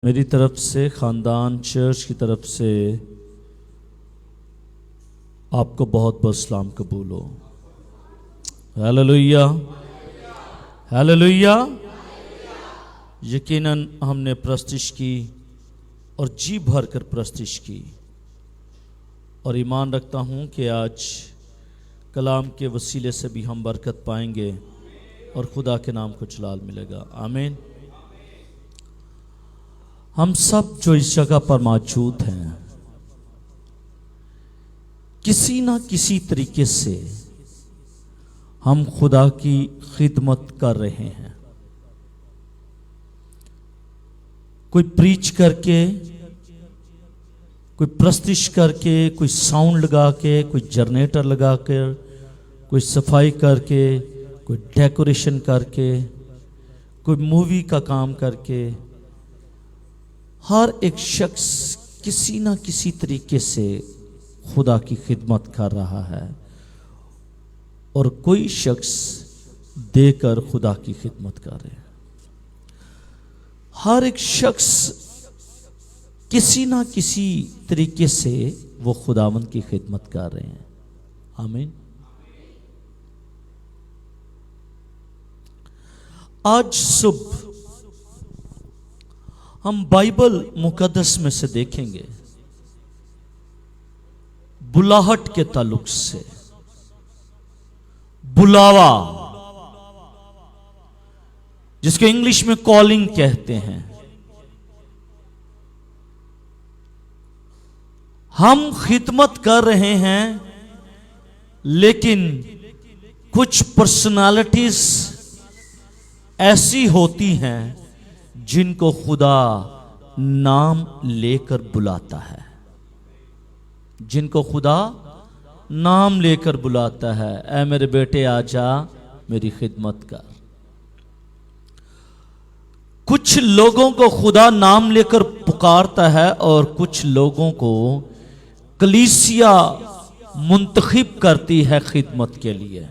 मेरी तरफ से ख़ानदान चर्च की तरफ से आपको बहुत बहुत सलाम कबूल हो। Hallelujah, hallelujah. यकीनन हमने प्रस्तिश की और जी भर कर प्रस्तिश की और ईमान रखता हूँ कि आज कलाम के वसीले से भी हम बरकत पाएंगे और खुदा के नाम को जलाल मिलेगा। आमीन। हम सब जो इस जगह पर मौजूद हैं, किसी ना किसी तरीके से हम खुदा की खिदमत कर रहे हैं। कोई प्रीच करके, कोई प्रस्तिश करके, कोई साउंड लगा के, कोई जनरेटर लगा कर, कोई सफाई करके, कोई डेकोरेशन करके, कोई मूवी का काम करके, हर एक शख्स किसी ना किसी तरीके से खुदा की खिदमत कर रहा है और कोई शख्स देकर खुदा की खिदमत कर रहे हैं। हर एक शख्स किसी ना किसी तरीके से वो खुदावंद की खिदमत कर रहे हैं। आमीन। आज सुबह हम बाइबल मुकद्दस में से देखेंगे बुलाहट के ताल्लुक से, बुलावा जिसको इंग्लिश में कॉलिंग कहते हैं। हम खिदमत कर रहे हैं, लेकिन कुछ पर्सनालिटीज ऐसी होती हैं जिनको खुदा नाम लेकर बुलाता है, जिनको खुदा नाम लेकर बुलाता है। ऐ मेरे बेटे आजा मेरी खिदमत कर। कुछ लोगों को खुदा नाम लेकर पुकारता है और कुछ लोगों को कलीसिया मुंतखिब करती है खिदमत के लिए।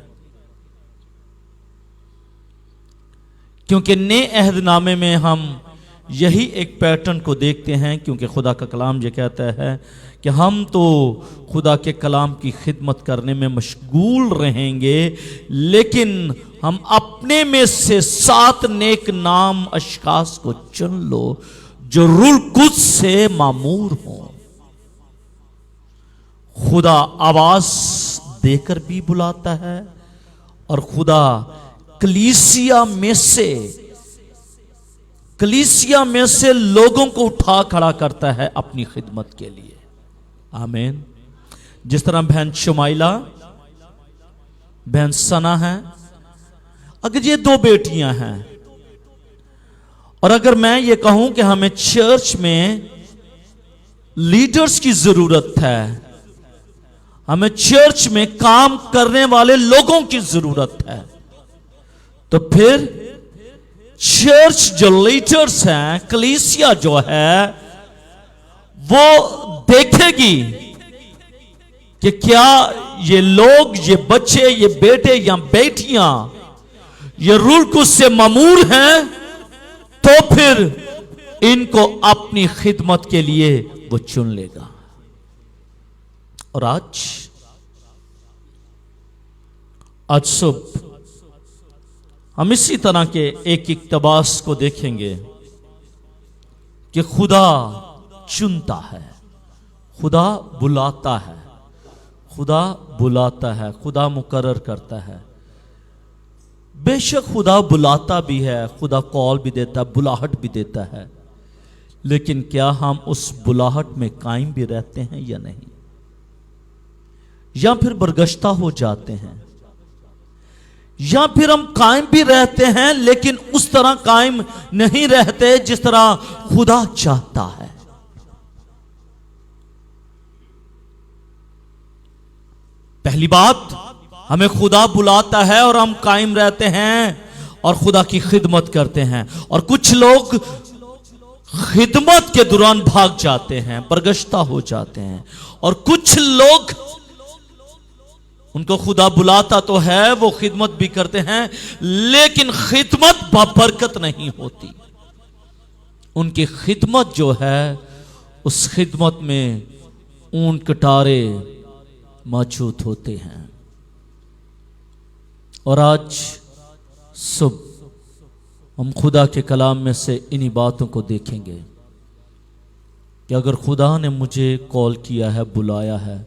क्योंकि नए अहदनामे में हम यही एक पैटर्न को देखते हैं, क्योंकि खुदा का कलाम ये कहता है कि हम तो खुदा के कलाम की खिदमत करने में मशगूल रहेंगे, लेकिन हम अपने में से 7 नेक नाम अशखास को चुन लो जो रूह कुद्स से मामूर हों। खुदा आवाज देकर भी बुलाता है और खुदा कलीसिया में से लोगों को उठा खड़ा करता है अपनी खिदमत के लिए। आमीन। जिस तरह बहन शुमाइला, बहन सना है, अगर ये 2 बेटियां हैं और अगर मैं ये कहूं कि हमें चर्च में लीडर्स की जरूरत है, हमें चर्च में काम करने वाले लोगों की जरूरत है, तो फिर चर्च जो लीडर्स हैं, कलीसिया जो है, वो देखेगी कि क्या ये लोग, ये बच्चे, ये बेटे या बेटियां ये रूह कुद्स से मामूर हैं, तो फिर इनको अपनी खिदमत के लिए वो चुन लेगा। और आज सुबह हम इसी तरह के एक इक्तबास को देखेंगे कि खुदा चुनता है, खुदा बुलाता है, खुदा बुलाता है, खुदा मुकर्रर करता है। बेशक खुदा बुलाता भी है, खुदा कॉल भी देता है, बुलाहट भी देता है, लेकिन क्या हम उस बुलाहट में कायम भी रहते हैं या नहीं, या फिर बरगश्ता हो जाते हैं, या फिर हम कायम भी रहते हैं लेकिन उस तरह कायम नहीं रहते जिस तरह खुदा चाहता है। पहली बात, हमें खुदा बुलाता है और हम कायम रहते हैं और खुदा की खिदमत करते हैं। और कुछ लोग खिदमत के दौरान भाग जाते हैं, बरगश्ता हो जाते हैं, और कुछ लोग, उनको खुदा बुलाता तो है, वो खिदमत भी करते हैं, लेकिन खिदमत बरकत नहीं होती। उनकी खिदमत जो है उस खिदमत में ऊन कटारे मौजूद होते हैं। और आज सुबह हम खुदा के कलाम में से इन्हीं बातों को देखेंगे कि अगर खुदा ने मुझे कॉल किया है, बुलाया है,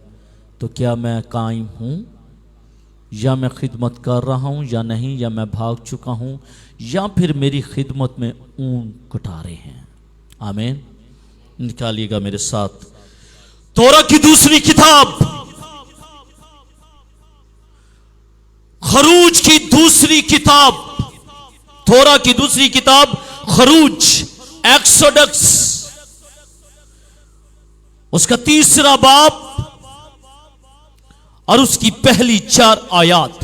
तो क्या मैं कायम हूँ, या मैं खिदमत कर रहा हूँ या नहीं, या मैं भाग चुका हूँ, या फिर मेरी खिदमत में ऊन कटारे हैं। आमीन। निकालिएगा मेरे साथ तोरा की दूसरी किताब, खरूज की दूसरी किताब, तोरा की दूसरी किताब खरूज, एक्सोडक्स, उसका तीसरा बाब और उसकी पहली 4 आयात।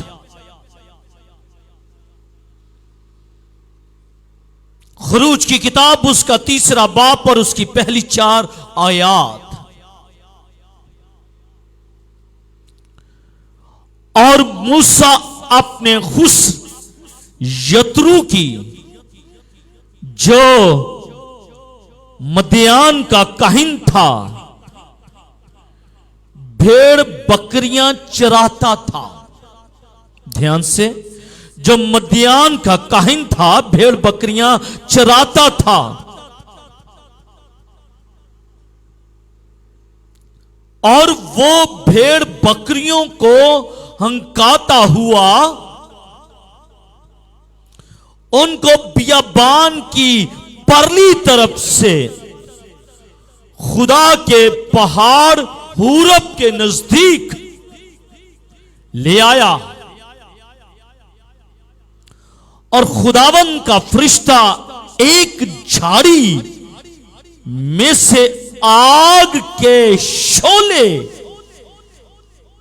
खरूज की किताब, उसका तीसरा बाब और उसकी पहली 4 आयात। और मूसा अपने खुश यत्रू की, जो मदियान का काहिन था, भेड़ बकरियां चराता था। ध्यान से, जो मदियान का काहिन था, भेड़ बकरियां चराता था, और वो भेड़ बकरियों को हंकाता हुआ उनको बियाबान की परली तरफ से खुदा के पहाड़ हुरब के नजदीक ले आया। और खुदावन का फरिश्ता एक झाड़ी में से आग के शोले,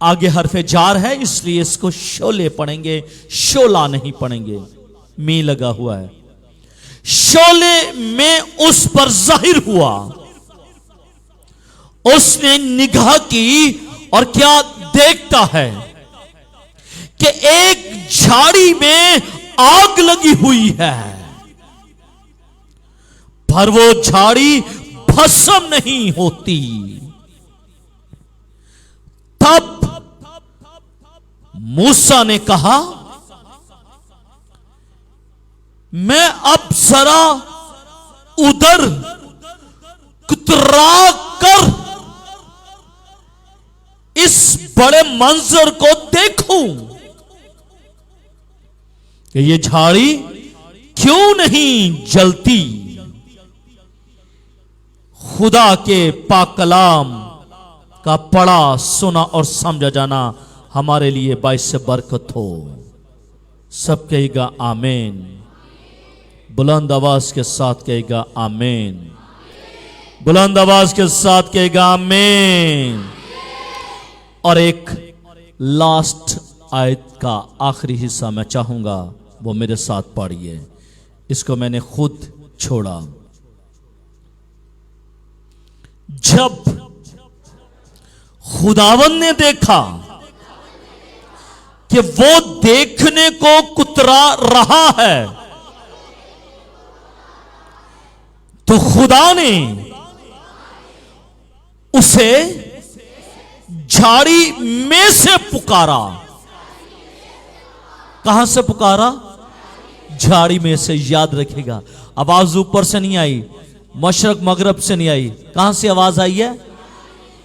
आगे हरफे जार है इसलिए इसको शोले पढ़ेंगे, शोला नहीं पढ़ेंगे, मी लगा हुआ है, शोले में उस पर जाहिर हुआ। उसने निगाह की और क्या देखता है कि एक झाड़ी में आग लगी हुई है, पर वो झाड़ी भस्म नहीं होती। तब मूसा ने कहा, मैं अब जरा उधर कुतरा कर इस बड़े मंजर को देखूं कि ये झाड़ी क्यों नहीं जलती। खुदा के पाक कलाम का पढ़ा, सुना और समझा जाना हमारे लिए बाइस से बरकत हो। सब कहेगा आमीन, बुलंद आवाज के साथ कहेगा आमीन, बुलंद आवाज के साथ कहेगा आमीन। और एक लास्ट आयत का आखिरी हिस्सा मैं चाहूंगा वो मेरे साथ पढ़िए, इसको मैंने खुद छोड़ा। जब खुदावन ने देखा कि वो देखने को कुतरा रहा है, तो खुदा ने उसे झाड़ी में से पुकारा। कहां से पुकारा? झाड़ी में से। याद रखेगा, आवाज ऊपर से नहीं आई, मशरक मगरब से नहीं आई। कहां से आवाज आई है?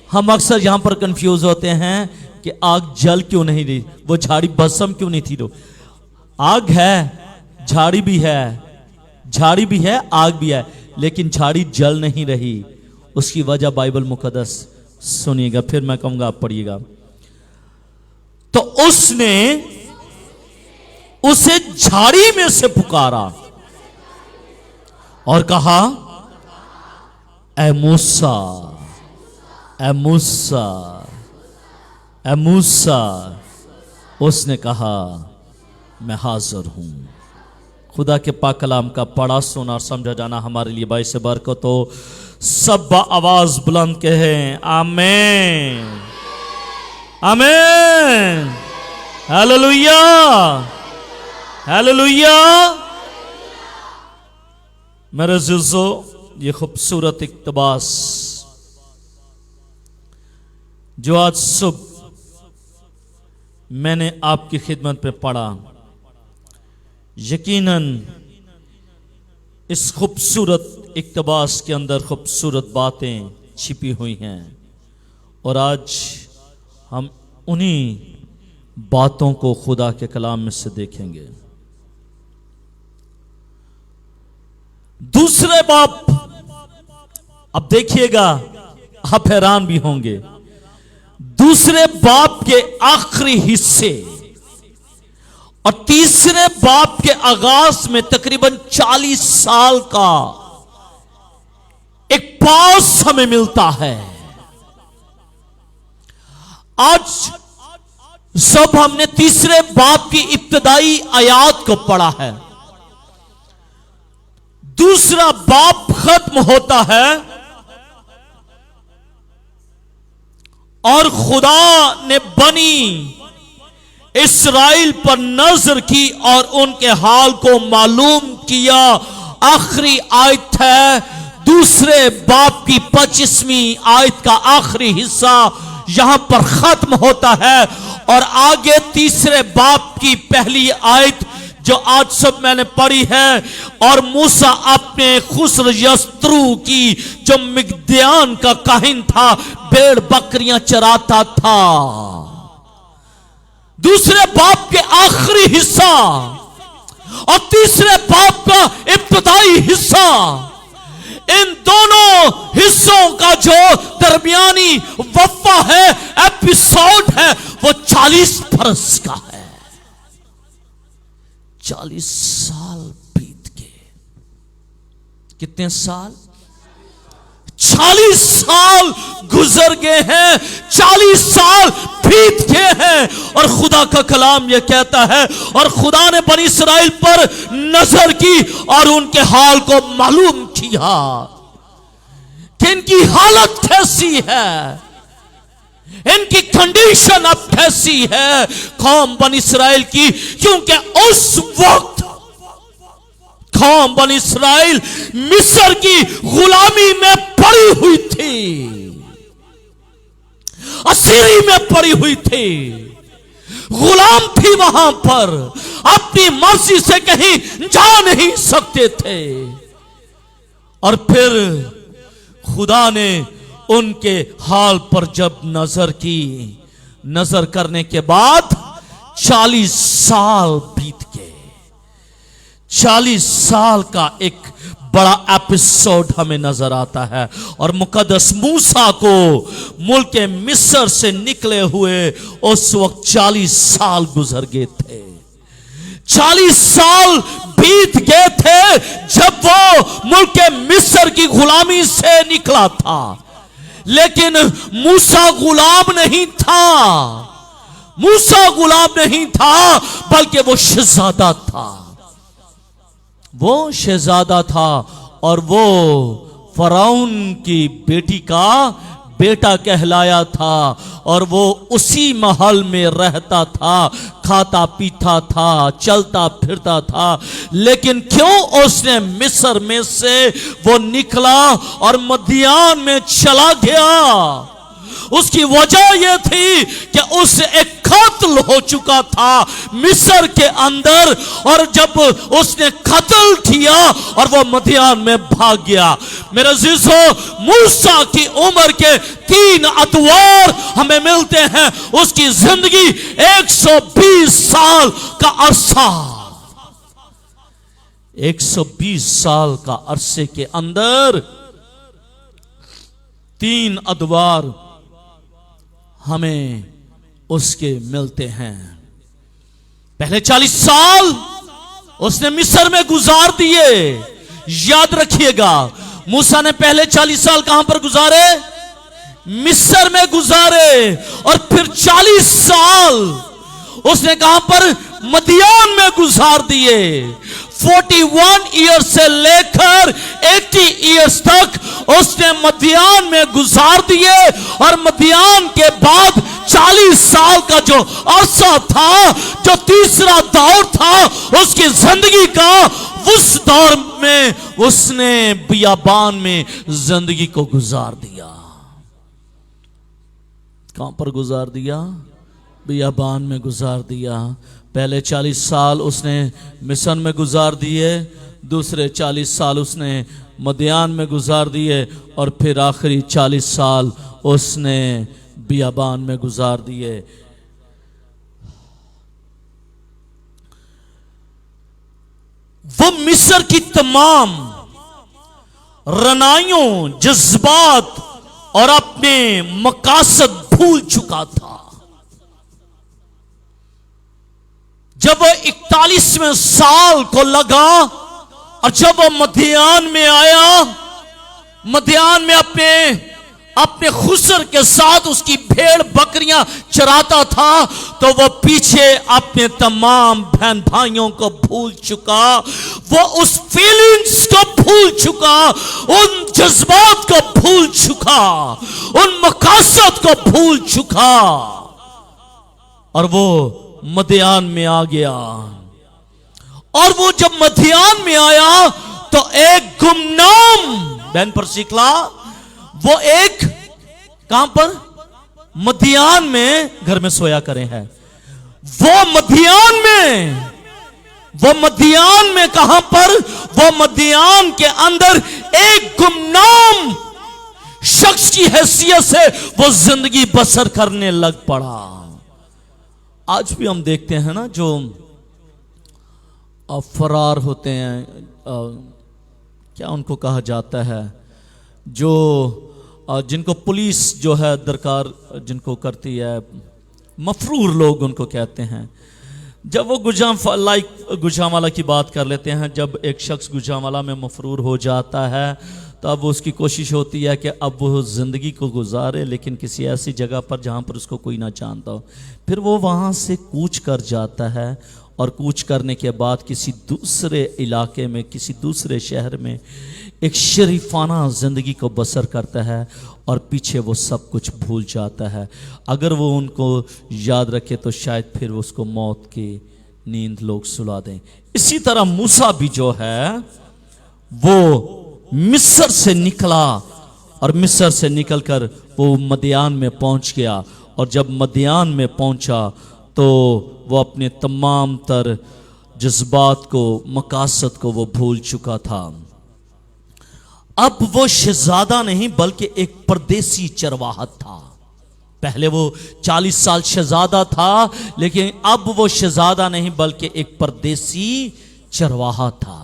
हम अक्सर यहां पर कंफ्यूज होते हैं कि आग जल क्यों नहीं रही, वो झाड़ी भस्म क्यों नहीं थी। तो आग है, झाड़ी भी है, झाड़ी भी है, आग भी है, लेकिन झाड़ी जल नहीं रही। उसकी वजह बाइबल मुकद्दस सुनिएगा, फिर मैं कहूंगा आप पढ़िएगा। तो उसने उसे झाड़ी में से पुकारा और कहा, ऐ मूसा, ऐ मूसा, ऐ मूसा। उसने कहा, मैं हाजिर हूं। खुदा के पाक कलाम का पढ़ा, सुना और समझा जाना हमारे लिए बाइस से बरकत हो। सब आवाज बुलंद कहें आमीन, आमीन, हालेलुया, हालेलुया। मेरे अज़ीज़ों, ये खूबसूरत इक्तबास जो आज सुबह मैंने आपकी खिदमत पे पढ़ा, यकीनन इस खूबसूरत इक्तबास के अंदर खूबसूरत बातें छिपी हुई हैं और आज हम उन्हीं बातों को खुदा के कलाम में से देखेंगे। दूसरे बाप, अब देखिएगा आप हैरान भी होंगे, दूसरे बाप के आखिरी हिस्से और तीसरे बाप के आगाज में तकरीबन 40 साल का एक पॉज हमें मिलता है। आज सब हमने तीसरे बाप की इब्तदाई आयात को पढ़ा है। दूसरा बाप खत्म होता है और खुदा ने बनी इस्राएल पर नजर की और उनके हाल को मालूम किया। आखिरी आयत है दूसरे बाप की 25वीं आयत का आखिरी हिस्सा यहां पर खत्म होता है और आगे तीसरे बाप की पहली आयत जो आज सब मैंने पढ़ी है। और मूसा अपने खुस्र यस्त्रु की जो मिद्यान का काहिन था, भेड़ बकरियां चराता था। दूसरे बाप के आखिरी हिस्सा और तीसरे बाप का इब्तदाई हिस्सा, इन दोनों हिस्सों का जो दरमियानी वक्फा है, एपिसोड है, वो 40 बरस का है। 40 साल बीत गए। कितने साल? 40 साल गुजर गए हैं, 40 साल बीत गए हैं। और खुदा का कलाम यह कहता है, और खुदा ने बनी इस्राएल पर नजर की और उनके हाल को मालूम किया कि इनकी हालत कैसी है, इनकी कंडीशन अब कैसी है कौम बनी इस्राएल की। क्योंकि उस वक्त कौम बनी इस्राएल मिस्र की गुलामी में पड़ी हुई थी, असीरी में पड़ी हुई थी, गुलाम थी, वहां पर अपनी मर्जी से कहीं जा नहीं सकते थे। और फिर खुदा ने उनके हाल पर जब नजर की, नजर करने के बाद 40 साल बीत गए। 40 साल का एक बड़ा एपिसोड हमें नजर आता है। और मुकद्दस मूसा को मुल्क मिस्र से निकले हुए उस वक्त 40 साल गुजर गए थे। 40 साल बीत गए थे जब वो मुल्क मिस्र की गुलामी से निकला था। लेकिन मूसा गुलाम नहीं था, मूसा गुलाम नहीं था, बल्कि वो शहजादा था। वो शहजादा था और वो फराउन की बेटी का बेटा कहलाया था। और वो उसी महल में रहता था, खाता पीता था, चलता फिरता था। लेकिन क्यों उसने मिस्र में से वो निकला और मदियान में चला गया? उसकी वजह यह थी कि उससे एक कत्ल हो चुका था मिस्र के अंदर। और जब उसने कत्ल किया और वो मदियान में भाग गया। मेरे अजीजों, मूसा की उम्र के 3 अतवार हमें मिलते हैं। उसकी जिंदगी 120 साल का अरसा, 120 साल का अरसे के अंदर 3 अतवार हमें उसके मिलते हैं। पहले 40 साल उसने मिस्र में गुजार दिए। याद रखिएगा, मूसा ने पहले 40 साल कहां पर गुजारे? मिस्र में गुजारे। और फिर 40 साल उसने कहां पर? मदियान में गुजार दिए। 41 ईयर्स से लेकर 80 ईयर्स तक उसने मदियान में गुजार दिए। और मदियान के बाद 40 साल का जो अरसा था, जो तीसरा दौर था उसकी जिंदगी का, उस दौर में उसने बियाबान में जिंदगी को गुजार दिया। कहां पर गुजार दिया? बियाबान में गुजार दिया। पहले 40 साल उसने मिशन में गुजार दिए, दूसरे 40 साल उसने मदियान में गुजार दिए, और फिर आखिरी 40 साल उसने बियाबान में गुजार दिए। वो मिस्र की तमाम रनाइयों, जज्बात और अपने मकासद भूल चुका था। जब वो 41वें साल को लगा और जब वो मदियान में आया, मदियान में अपने खुसर के साथ उसकी भेड़ बकरियां चराता था, तो वो पीछे अपने तमाम बहन भाइयों को भूल चुका, वो उस फीलिंग्स को भूल चुका, उन जज्बात को भूल चुका, उन मकासद को भूल चुका, और वो मदियान में आ गया। और वो जब मदियान में आया तो एक गुमनाम बहन पर सीखला, वो एक कहां पर? मदियान में, घर में सोया करे है, वो मदियान में कहां पर? वो मदियान के अंदर एक गुमनाम शख्स की हैसियत से वो जिंदगी बसर करने लग पड़ा। आज भी हम देखते हैं ना, जो फरार होते हैं, क्या उनको कहा जाता है, जो जिनको पुलिस जो है दरकार जिनको करती है, मफरूर लोग उनको कहते हैं। जब वो गुजरांवाला की बात कर लेते हैं, जब एक शख्स गुजरांवाला में मफरूर हो जाता है तो अब उसकी कोशिश होती है कि अब वो ज़िंदगी को गुजारे, लेकिन किसी ऐसी जगह पर जहाँ पर उसको कोई ना जानता हो। फिर वो वहाँ से कूच कर जाता है, और कूच करने के बाद किसी दूसरे इलाके में, किसी दूसरे शहर में एक शरीफाना ज़िंदगी को बसर करता है, और पीछे वो सब कुछ भूल जाता है। अगर वो उनको याद रखे तो शायद फिर उसको मौत की नींद लोग सुला दें। इसी तरह मूसा भी जो है वो मिस्र से निकला, और मिस्र से निकलकर वो मदियान में पहुंच गया, और जब मदियान में पहुंचा तो वो अपने तमाम तर जज्बात को, मकासद को वो भूल चुका था। अब वो शहजादा नहीं बल्कि एक परदेसी चरवाहा था। पहले वो 40 साल शहजादा था, लेकिन अब वो शहजादा नहीं बल्कि एक परदेसी चरवाहा था।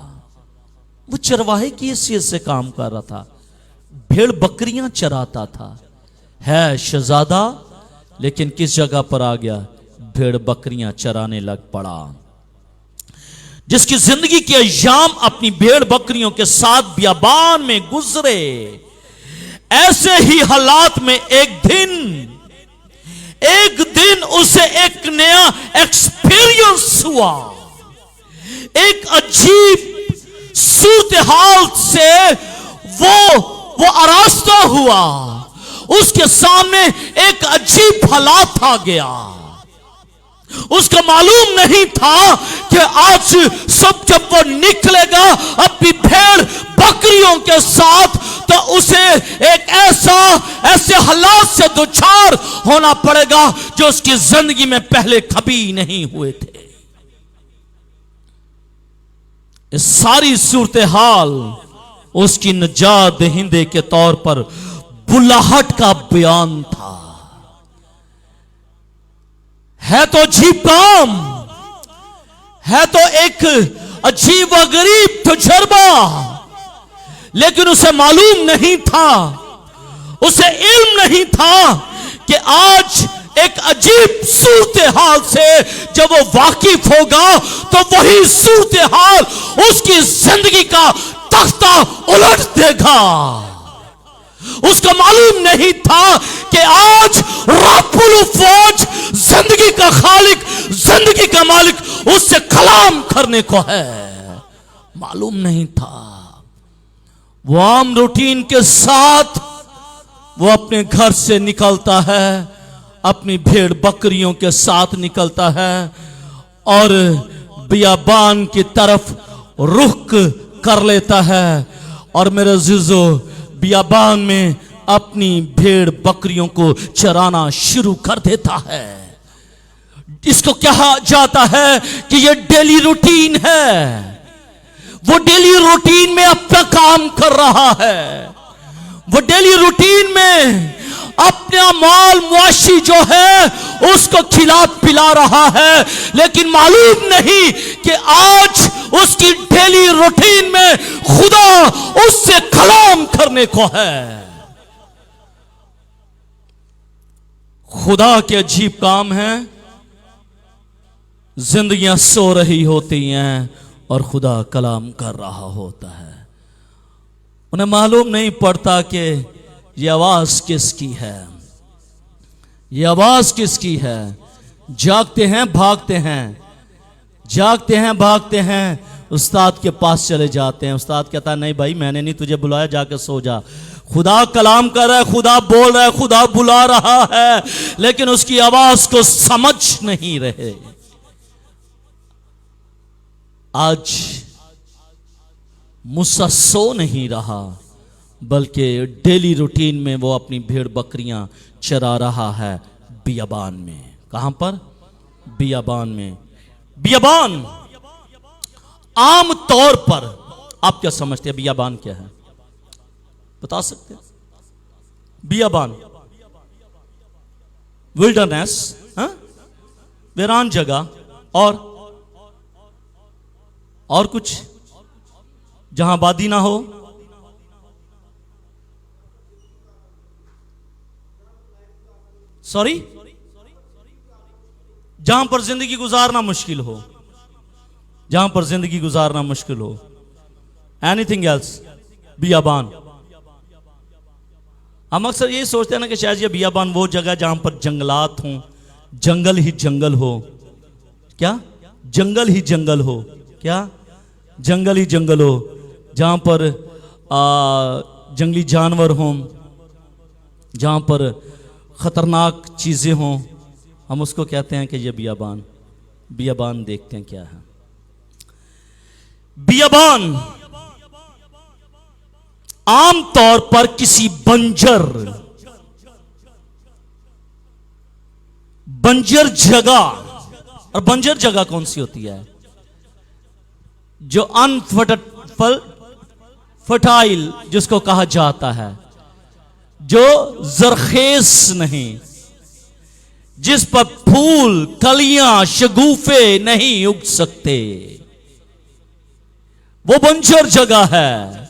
वो चरवाहे की हैसियत से काम कर रहा था, भेड़ बकरियां चराता था। है शहजादा, लेकिन किस जगह पर आ गया? भेड़ बकरियां चराने लग पड़ा। जिसकी जिंदगी के अय्याम अपनी भेड़ बकरियों के साथ बियाबान में गुजरे, ऐसे ही हालात में एक दिन उसे एक नया एक्सपीरियंस हुआ। एक अजीब सूरत हाल से वो आरास्ता हुआ। उसके सामने एक अजीब हालात आ गया। उसको मालूम नहीं था कि आज सब जब वो निकलेगा अपनी भेड़ बकरियों के साथ, तो उसे एक ऐसे हालात से दुचार होना पड़ेगा जो उसकी जिंदगी में पहले कभी नहीं हुए थे। इस सारी सूरत हाल उसकी निजात दहिंदे के तौर पर बुलाहट का बयान था। है तो अजीब काम, है तो एक अजीब व गरीब तजुर्बा, लेकिन उसे मालूम नहीं था, उसे इल्म नहीं था कि आज एक अजीब सूरत हाल से जब वो वाकिफ होगा तो वही सूरत हाल उसकी जिंदगी का तख्ता उलट देगा। उसको मालूम नहीं था कि आज रब्बुल फौज, जिंदगी का खालिक, जिंदगी का मालिक उससे कलाम करने को है। मालूम नहीं था। वो आम रूटीन के साथ वो अपने घर से निकलता है अपनी भेड़ बकरियों के साथ निकलता है और बियाबान की तरफ रुख कर लेता है और मेरे अजीजों बियाबान में अपनी भेड़ बकरियों को चराना शुरू कर देता है। इसको कहा जाता है कि ये डेली रूटीन है। वो डेली रूटीन में अपना काम कर रहा है, वो डेली रूटीन में अपना माल मुआशी जो है उसको खिला पिला रहा है, लेकिन मालूम नहीं कि आज उसकी डेली रूटीन में खुदा उससे कलाम करने को है। खुदा के अजीब काम है, जिंदगियां सो रही होती हैं और खुदा कलाम कर रहा होता है। उन्हें मालूम नहीं पड़ता कि ये आवाज किसकी है, ये आवाज किसकी है। जागते हैं भागते हैं, जागते हैं भागते हैं, उस्ताद के पास चले जाते हैं। उस्ताद कहता है नहीं भाई मैंने नहीं तुझे बुलाया, जाके सो जा। खुदा कलाम कर रहा है, खुदा बोल रहा है, खुदा बुला रहा है, लेकिन उसकी आवाज को समझ नहीं रहे। आज मूसा सो नहीं रहा, बल्कि डेली रूटीन में वो अपनी भेड़ बकरियां चरा रहा है बियाबान में। कहां पर? बियाबान में। बियाबान आम तौर पर आप क्या समझते हैं बियाबान क्या है? बता सकते हैं? बियाबान विल्डरनेस, वीरान जगह और कुछ जहां आबादी ना हो। सॉरी, जहां पर जिंदगी गुजारना मुश्किल हो, जहां पर जिंदगी गुजारना मुश्किल हो। Anything else? बियाबान। हम अक्सर ये सोचते हैं ना कि शायद ये बियाबान वो जगह जहां पर जंगलात हों, जंगल ही जंगल हो। क्या? जंगल ही जंगल हो। क्या? जंगल ही जंगल हो, जहां पर जंगली जानवर हों, जहां पर खतरनाक चीजें हों, हम उसको कहते हैं कि ये बियाबान। बियाबान देखते हैं क्या है। बियाबान आम तौर पर किसी बंजर जगह, और बंजर जगह कौन सी होती है? जो फर्टाइल जिसको कहा जाता है, जो जरखेज नहीं, जिस पर फूल, कलियां, शगुफे नहीं उग सकते, वो बंजर जगह है।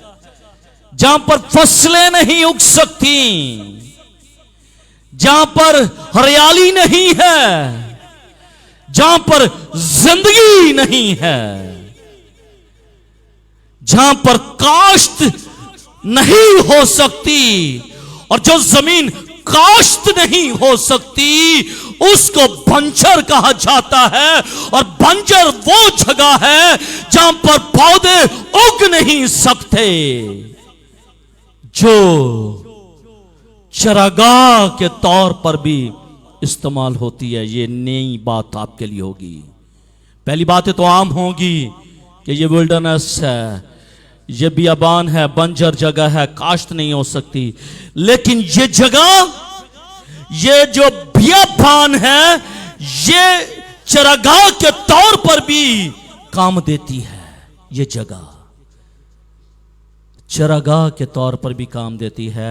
जहां पर फसलें नहीं उग सकती, जहां पर हरियाली नहीं है, जहां पर जिंदगी नहीं है, जहां पर काश्त नहीं हो सकती, और जो जमीन काश्त नहीं हो सकती उसको बंजर कहा जाता है। और बंजर वो जगह है जहां पर पौधे उग नहीं सकते, जो चरागाह के तौर पर भी इस्तेमाल होती है। ये नई बात आपके लिए होगी। पहली बातें तो आम होगी कि ये विल्डरनेस है, ये बियाबान है, बंजर जगह है, काश्त नहीं हो सकती। लेकिन ये जगह, ये जो बियाबान है, ये चरागाह के तौर पर भी काम देती है। ये जगह चरागाह के तौर पर भी काम देती है,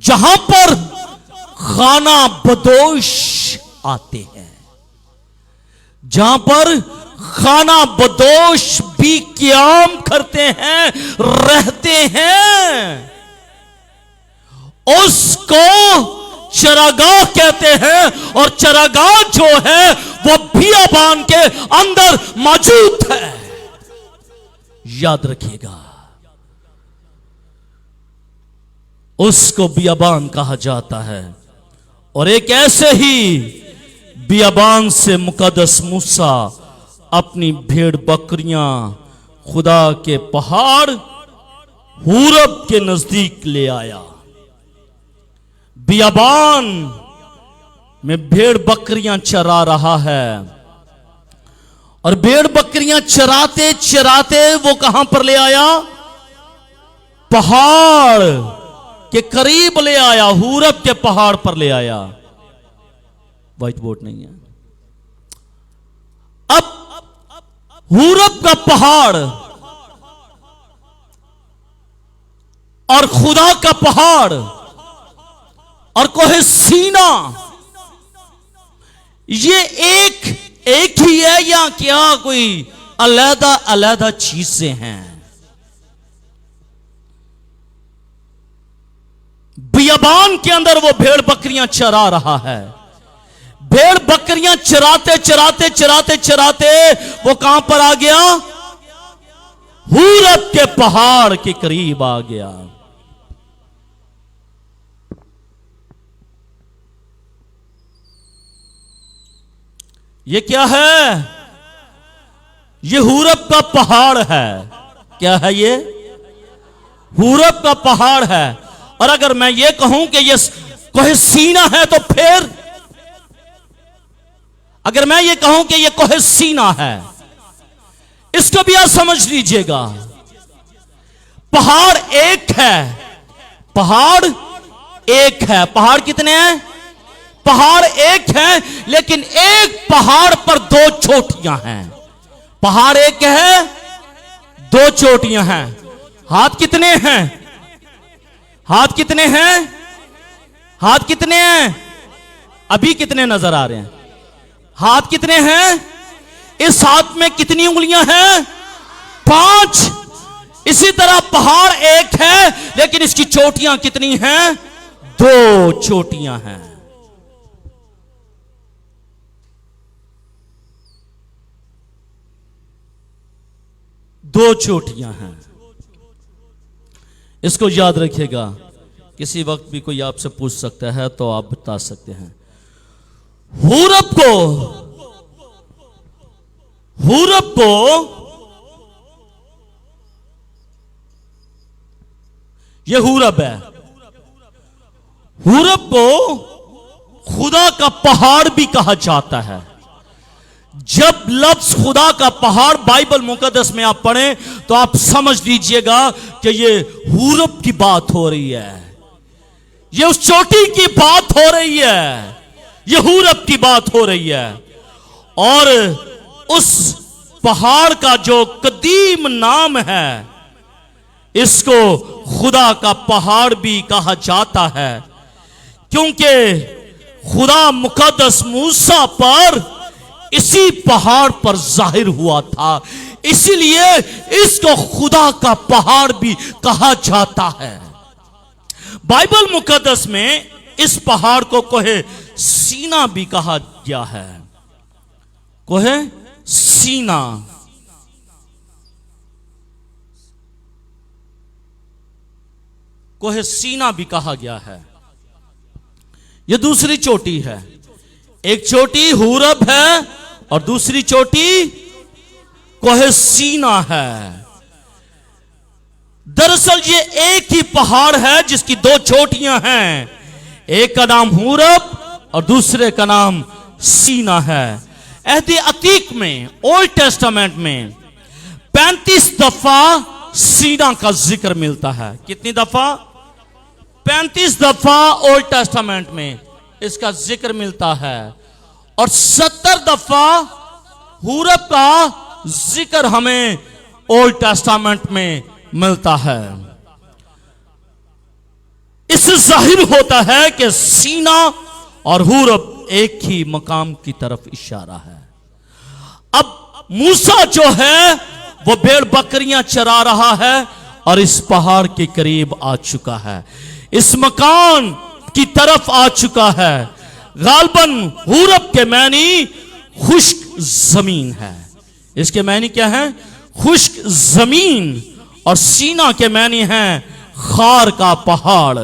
जहां पर खाना बदोश आते हैं, जहां पर खाना बदोश भी क्याम करते हैं, रहते हैं, उसको चरागाह कहते हैं। और चरागाह जो है वो बियाबान के अंदर मौजूद है, याद रखिएगा। उसको बियाबान कहा जाता है। और एक ऐसे ही बियाबान से मुकद्दस मूसा अपनी भेड़ बकरियां खुदा के पहाड़ हूरब के नजदीक ले आया। बियाबान में भेड़ बकरियां चरा रहा है। और भेड़ बकरियां चराते चराते वो कहां पर ले आया? पहाड़ के करीब ले आया, हूरब के पहाड़ पर ले आया। व्हाइट बोर्ड नहीं है। अब हूरब का पहाड़ और खुदा का पहाड़ और कोहे सीना, ये एक ही है या क्या कोई अलग अलग चीजें हैं? बियाबान के अंदर वो भेड़ बकरियां चरा रहा है। भेड़ बकरियां चराते चराते चराते चराते वो कहां पर आ गया? हूरब के पहाड़ के करीब आ गया। ये क्या है? ये हूरब का पहाड़ है। क्या है ये? हूरब का पहाड़ है। और अगर मैं ये कहूं कि ये कोहे सीना है तो फिर, अगर मैं ये कहूं कि ये कोहे सीना है, इसको भी आप समझ लीजिएगा। पहाड़ एक है, पहाड़ एक है। पहाड़ कितने हैं? पहाड़ एक है, लेकिन एक पहाड़ पर दो चोटियां हैं। पहाड़ एक है, दो चोटियां हैं। हाथ कितने हैं? हाथ कितने हैं? हाथ कितने हैं? अभी कितने नजर आ रहे हैं? हाथ कितने हैं? इस हाथ में कितनी उंगलियां हैं? 5। इसी तरह पहाड़ एक है, लेकिन इसकी चोटियां कितनी हैं? 2 चोटियां हैं। दो चोटियां हैं। इसको याद रखिएगा। किसी वक्त भी कोई आपसे पूछ सकता है तो आप बता सकते हैं। हूरब को ये हूरब है। हूरब को खुदा का पहाड़ भी कहा जाता है। जब लफ्ज खुदा का पहाड़ बाइबल मुकद्दस में आप पढ़ें तो आप समझ लीजिएगा कि ये हूरब की बात हो रही है, ये उस चोटी की बात हो रही है, ये हूरब की बात हो रही है। और उस पहाड़ का जो कदीम नाम है, इसको खुदा का पहाड़ भी कहा जाता है, क्योंकि खुदा मुकद्दस मूसा पर इसी पहाड़ पर जाहिर हुआ था, इसीलिए इसको खुदा का पहाड़ भी कहा जाता है। बाइबल मुकद्दस में इस पहाड़ को कोहे सीना भी कहा गया है। कोहे सीना। कोहे सीना भी कहा गया है। यह दूसरी चोटी है। एक चोटी हूरब है और दूसरी चोटी कोहे सीना है। दरअसल ये एक ही पहाड़ है जिसकी 2 चोटियां हैं। एक का नाम हूरब और दूसरे का नाम सीना है। अहद अतीक में, ओल्ड टेस्टामेंट में 35 दफा सीना का जिक्र मिलता है। कितनी दफा? 35 दफा ओल्ड टेस्टामेंट में इसका जिक्र मिलता है। और 70 दफा हूरब का जिक्र हमें ओल्ड टेस्टामेंट में मिलता है। इससे जाहिर होता है कि सीना और हूरब एक ही मकाम की तरफ इशारा है। अब मूसा जो है वो भेड़ बकरियां चरा रहा है और इस पहाड़ के करीब आ चुका है, इस मकान की तरफ आ चुका है। गालबन हूरब के मैनी खुश्क जमीन है। इसके मैनी क्या है? खुश्क जमीन। और सीना के मैनी है खार का पहाड़।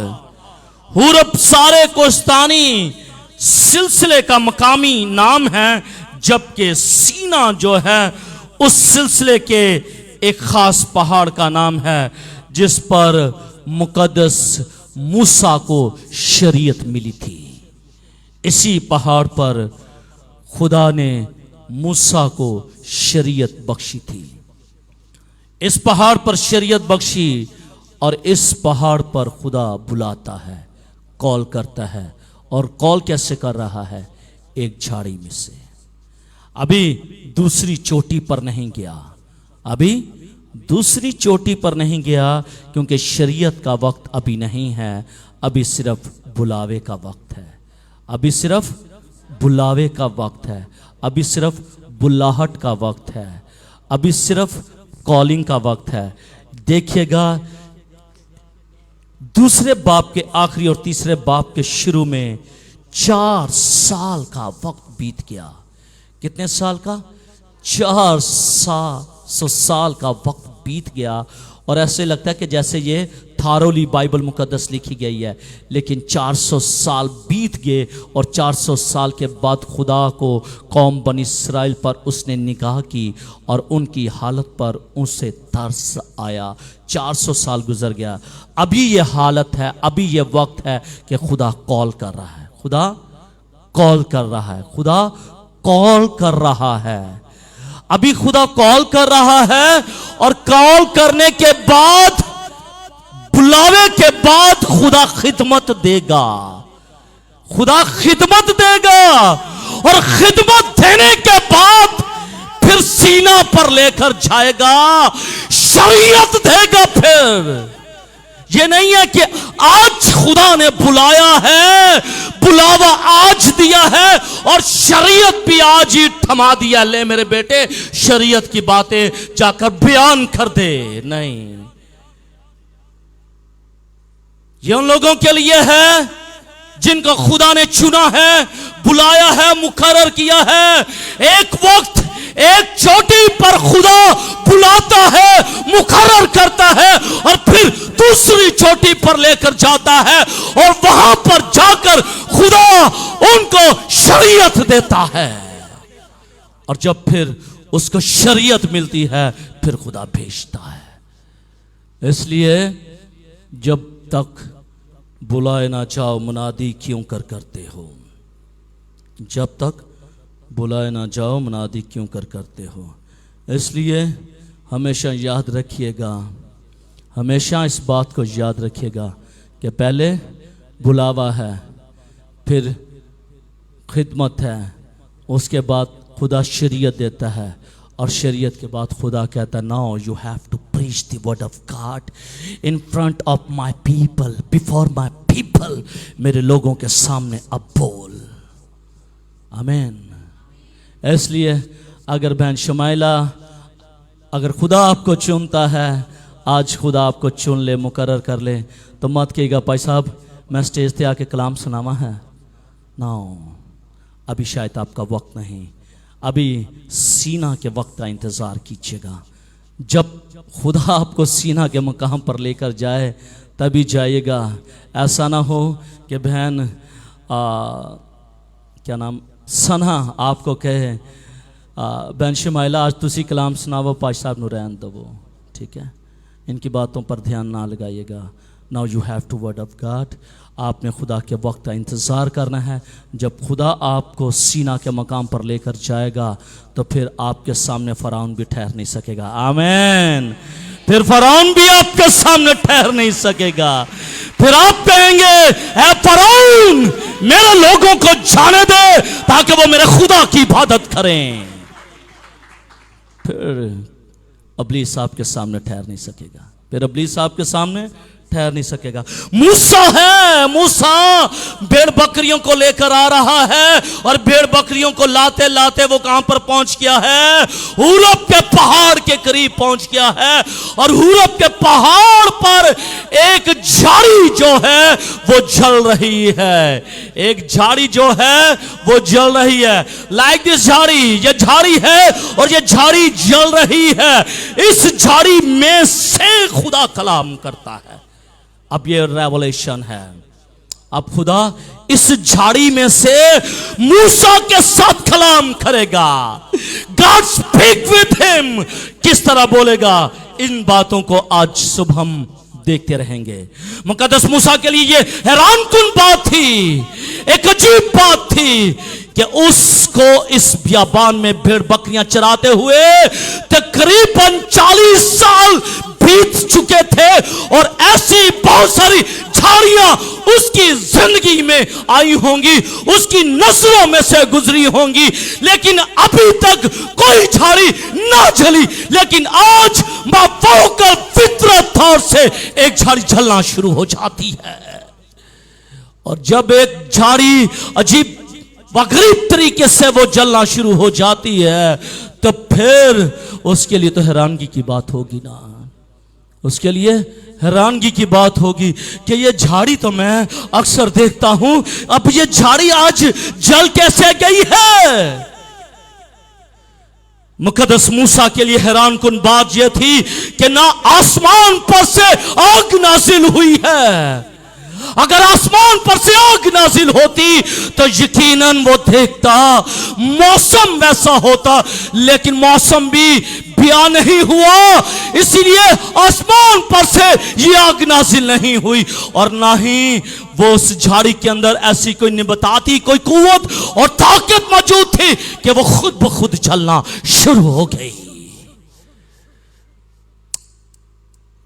हूरब सारे कोस्तानी सिलसिले का मकामी नाम है, जबकि सीना जो है उस सिलसिले के एक खास पहाड़ का नाम है जिस पर मुकद्दस मूसा को शरीयत मिली थी। इसी पहाड़ पर खुदा ने मूसा को शरीयत बख्शी थी। इस पहाड़ पर शरीयत बख्शी और इस पहाड़ पर खुदा बुलाता है, कॉल करता है। और कॉल कैसे कर रहा है? एक झाड़ी में से। अभी दूसरी चोटी पर नहीं गया, अभी दूसरी चोटी पर नहीं गया, क्योंकि शरीयत का वक्त अभी नहीं है। अभी सिर्फ बुलावे का वक्त है, अभी सिर्फ बुलावे का वक्त है, अभी सिर्फ बुलाहट का वक्त है, अभी सिर्फ कॉलिंग का वक्त है। देखिएगा, दूसरे बाप के आखिरी और तीसरे बाप के शुरू में 4 साल का वक्त बीत गया। कितने साल का? 400 साल का वक्त बीत गया। और ऐसे लगता है कि जैसे ये थारोली बाइबल मुकद्दस लिखी गई है, लेकिन 400 साल बीत गए और 400 साल के बाद खुदा को कौम बनी इस्राएल पर उसने निगाह की और उनकी हालत पर उसे तरस आया। 400 साल गुजर गया। अभी ये हालत है, अभी ये वक्त है कि खुदा कॉल कर रहा है, खुदा कॉल कर रहा है, खुदा कॉल कर रहा है। अभी खुदा कॉल कर रहा है और कॉल करने के बाद, बुलावे के बाद खुदा खिदमत देगा, खुदा खिदमत देगा। और खिदमत देने के बाद फिर सीना पर लेकर जाएगा, शरीयत देगा। फिर ये नहीं है कि आज खुदा ने बुलाया है, बुलावा आज दिया है और शरीयत भी आज ही थमा दिया, ले मेरे बेटे शरीयत की बातें जाकर बयान कर दे। नहीं, ये उन लोगों के लिए है जिनको खुदा ने चुना है, बुलाया है, मुकर्रर किया है। एक वक्त एक चोटी पर खुदा बुलाता है, मुकर्रर करता है और फिर दूसरी चोटी पर लेकर जाता है और वहां पर जाकर खुदा उनको शरीयत देता है। और जब फिर उसको शरीयत मिलती है फिर खुदा भेजता है। इसलिए जब तक बुलाए ना जाओ मुनादी क्यों करते हो, जब तक बुलाए ना जाओ मुनादी क्यों करते हो। इसलिए हमेशा याद रखिएगा, हमेशा इस बात को याद रखिएगा कि पहले बुलावा है, फिर खिदमत है, उसके बाद खुदा शरीयत देता है और शरीयत के बाद खुदा कहता है now you have to preach the word of God in front of my people, before my people. मेरे लोगों के सामने अब बोल। आमीन। इसलिए अगर बहन शमाइला, अगर खुदा आपको चुनता है, आज खुदा आपको चुन ले, मुकर्रर कर ले, तो मत कहिएगा भाई साहब मैं स्टेज पे आके कलाम सुनावा है। नो, अभी शायद आपका वक्त नहीं, अभी सीना के वक्त का इंतज़ार कीजिएगा। जब खुदा आपको सीना के मकाम पर लेकर जाए तभी जाइएगा। ऐसा ना हो कि बहन क्या नाम सना आपको कहे बहन शमाइला आज तुसी कलाम सुनावो, पाश साहब नु रहन दवो। ठीक है, इनकी बातों पर ध्यान ना लगाइएगा। Now you have to word of God. आपने खुदा के वक्त का इंतज़ार करना है। जब खुदा आपको सीना के मकाम पर लेकर जाएगा तो फिर आपके सामने फ़िरौन भी ठहर नहीं सकेगा। आमीन। फिर फ़िरौन भी आपके सामने ठहर नहीं सकेगा। फिर आप कहेंगे ऐ फ़िरौन मेरे लोगों को जाने दे ताकि वो मेरे खुदा की इबादत करें। फिर इब्लीस आपके सामने ठहर नहीं सकेगा, फिर इब्लीस आपके सामने ठहर नहीं सकेगा। मूसा है, मूसा भेड़ बकरियों को लेकर आ रहा है और भेड़ बकरियों को लाते लाते वो कहां पर पहुंच गया है? हुरब के पहाड़ के करीब पहुंच गया है। और हुरब के पहाड़ पर एक झाड़ी जो है वो जल रही है, एक झाड़ी जो है वो जल रही है। लाइक दिस झाड़ी, ये झाड़ी है और ये झाड़ी जल रही है। इस झाड़ी में से खुदा कलाम करता है। अब ये रेवलेशन है। अब खुदा इस झाड़ी में से मूसा के साथ कलाम करेगा। God speak with him. किस तरह बोलेगा, इन बातों को आज सुबह हम देखते रहेंगे। मुकद्दस मूसा के लिए ये हैरानकुन बात थी एक अजीब बात थी कि उसको इस बियाबान में भेड़ बकरियां चराते हुए तकरीबन 40 साल बीत चुके थे और ऐसी बहुत सारी झाड़ियां उसकी जिंदगी में आई होंगी, उसकी नस्लों में से गुजरी होंगी, लेकिन अभी तक कोई झाड़ी ना जली। लेकिन आज माफौकल फितरत तौर से एक झाड़ी जलना शुरू हो जाती है। और जब एक झाड़ी अजीब गरीब तरीके से वो जलना शुरू हो जाती है, तो फिर उसके लिए तो हैरानगी की बात होगी ना, उसके लिए हैरानगी की बात होगी कि ये झाड़ी तो मैं अक्सर देखता हूं, अब ये झाड़ी आज जल कैसे गई है। मुकद्दस मूसा के लिए हैरान कुन बात यह थी कि ना आसमान पर से आग नाजिल हुई है। अगर आसमान पर से आग नाजिल होती तो यकीनन वो देखता, मौसम वैसा होता, लेकिन मौसम भी बयां नहीं हुआ, इसीलिए आसमान पर से ये आग नाजिल नहीं हुई। और ना ही वो उस झाड़ी के अंदर ऐसी कोई निबताती कोई कुव्वत और ताकत मौजूद थी कि वो खुद ब खुद जलना शुरू हो गई।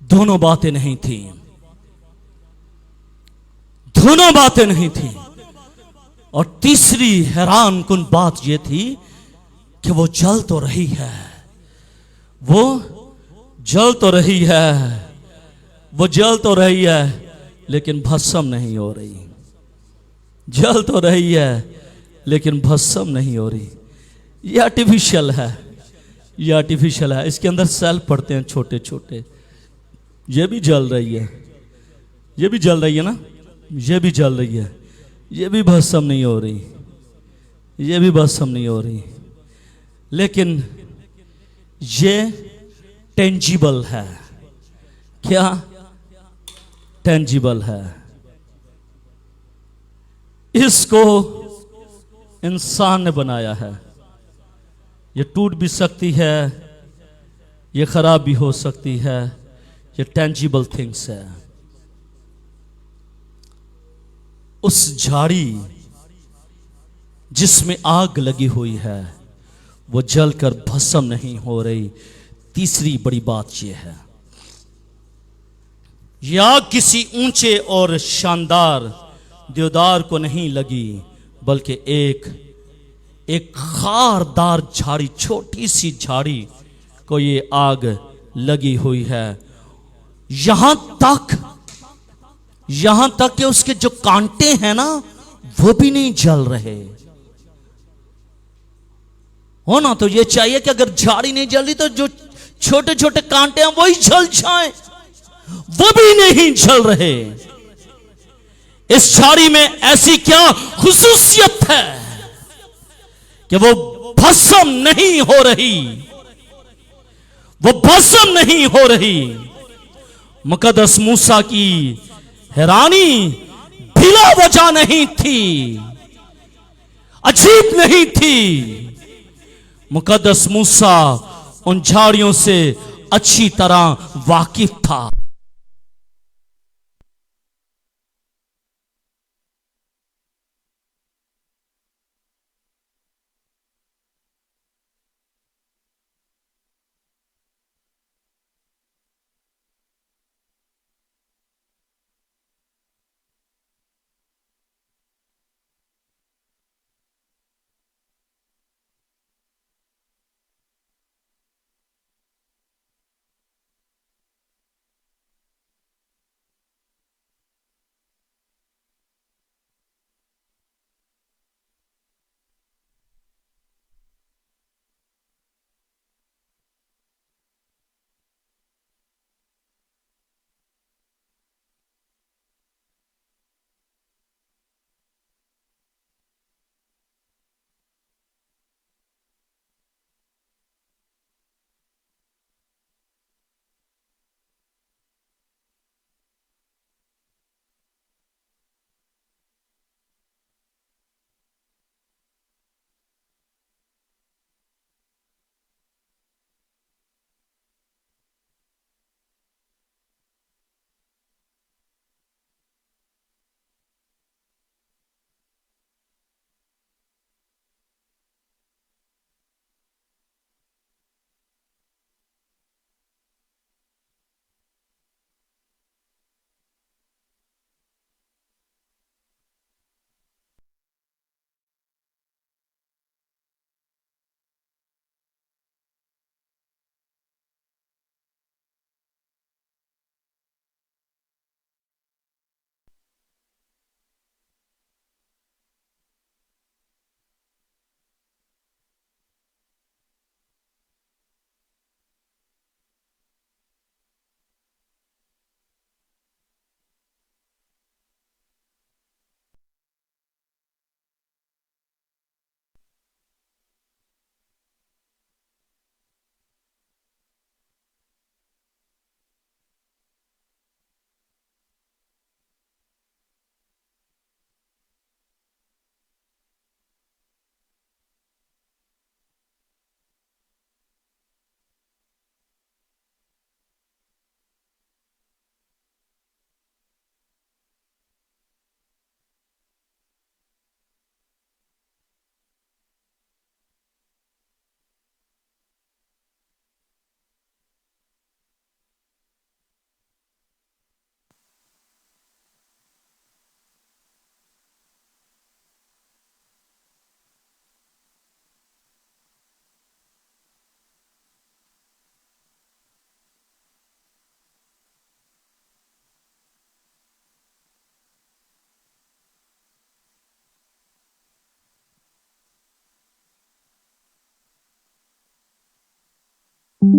दोनों बातें नहीं थी, दोनों बातें नहीं थी। और तीसरी हैरान कुन बात यह थी कि वो जल तो रही है, वो जल तो रही है, वो जल तो रही है, लेकिन भस्म नहीं हो रही। जल तो रही है लेकिन भस्म नहीं हो रही। ये आर्टिफिशियल है, ये आर्टिफिशियल है। इसके अंदर सेल पड़ते हैं छोटे छोटे। ये भी जल रही है, ये भी जल रही है ना, ये भी जल रही है, ये भी भस्म नहीं हो रही, ये भी भस्म नहीं हो रही। लेकिन ये टेंजिबल है। क्या टेंजिबल है? इसको इंसान ने बनाया है। ये टूट भी सकती है, ये खराब भी हो सकती है, ये टेंजिबल थिंग्स है। उस झाड़ी जिसमें आग लगी हुई है वो जलकर भस्म नहीं हो रही। तीसरी बड़ी बात यह है, यह आग किसी ऊंचे और शानदार देवदार को नहीं लगी, बल्कि एक खारदार झाड़ी, छोटी सी झाड़ी को ये आग लगी हुई है। यहां तक कि उसके जो कांटे हैं ना वो भी नहीं जल रहे हो ना। तो ये चाहिए कि अगर झाड़ी नहीं जल रही तो जो छोटे छोटे कांटे हैं वही जल जाएं, वो भी नहीं जल रहे। इस झाड़ी में ऐसी क्या खुसूसियत है कि वो भस्म नहीं हो रही, वो भस्म नहीं हो रही। मुकद्दस मूसा की हैरानी बिला वजह नहीं थी, अजीब नहीं थी। मुकद्दस मूसा उन झाड़ियों से अच्छी तरह वाकिफ था। वो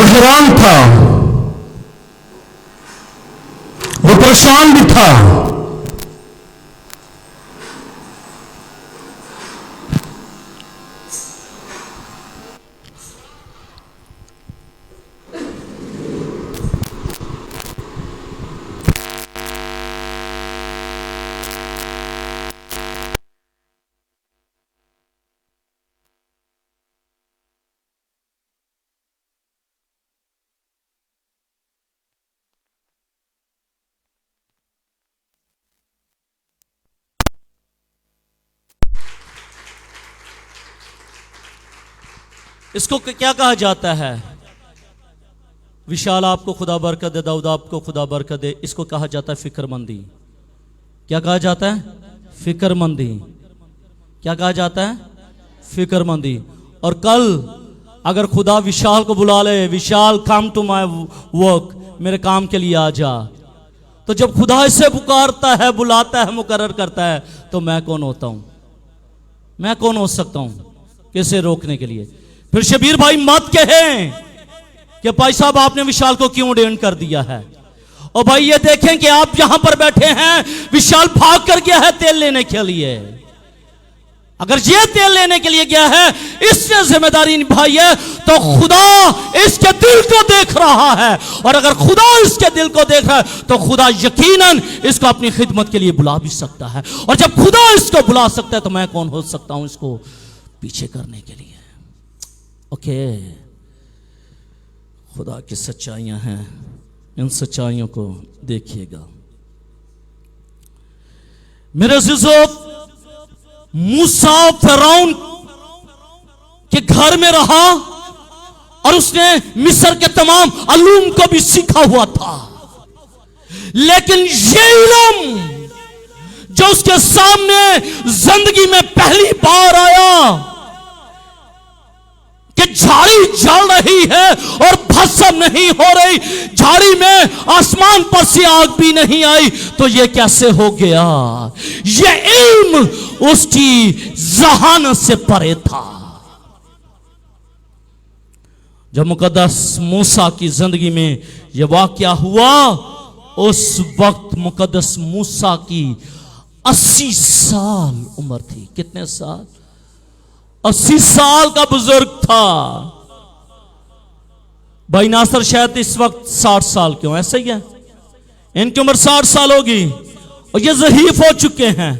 हैरान था, वो परेशान भी था। इसको क्या कहा जाता है? विशाल आपको खुदा बरकत दे, दाऊद आपको खुदा बरकत दे। इसको कहा जाता है फिक्रमंदी। क्या कहा जाता है? फिक्रमंदी। क्या कहा जाता है? फिक्रमंदी। और कल अगर खुदा विशाल को बुला ले, विशाल कम टू माय वर्क, मेरे काम के लिए आ जा, तो जब खुदा इसे पुकारता है, बुलाता है, मुकर्रर करता है, तो मैं कौन होता हूं? मैं कौन हो सकता हूं किसे रोकने के लिए? फिर शबीर भाई मत कहें कि भाई साहब आपने विशाल को क्यों ऑर्डेन कर दिया है। और भाई ये देखें कि आप यहां पर बैठे हैं, विशाल भाग कर गया है तेल लेने के लिए। अगर ये तेल लेने के लिए गया है, इसने जिम्मेदारी निभाई है, तो खुदा इसके दिल को देख रहा है। और अगर खुदा इसके दिल को देख रहा है, तो खुदा यकीनन इसको अपनी खिदमत के लिए बुला भी सकता है। और जब खुदा इसको बुला सकता है, तो मैं कौन हो सकता हूं इसको पीछे करने के लिए? ओके, खुदा की सच्चाइयां हैं, इन सच्चाइयों को देखिएगा। मेरे अज़ीज़ों, मूसा फिरौन के घर में रहा और उसने मिस्र के तमाम अलूम को भी सीखा हुआ था, लेकिन ये इल्म जो उसके सामने जिंदगी में पहली बार आया कि झाड़ी जल रही है और भस्म नहीं हो रही, झाड़ी में आसमान पर से आग भी नहीं आई, तो ये कैसे हो गया? ये इल्म उसकी जहानत से परे था। जब मुकद्दस मूसा की जिंदगी में यह वाकया हुआ, उस वक्त मुकद्दस मूसा की 80 साल उम्र थी। कितने साल? 80 साल का बुजुर्ग था। भाई नासर शायद इस वक्त 60 साल क्यों, ऐसा ही है, इनकी उम्र 60 साल होगी और ये ज़ईफ हो चुके हैं,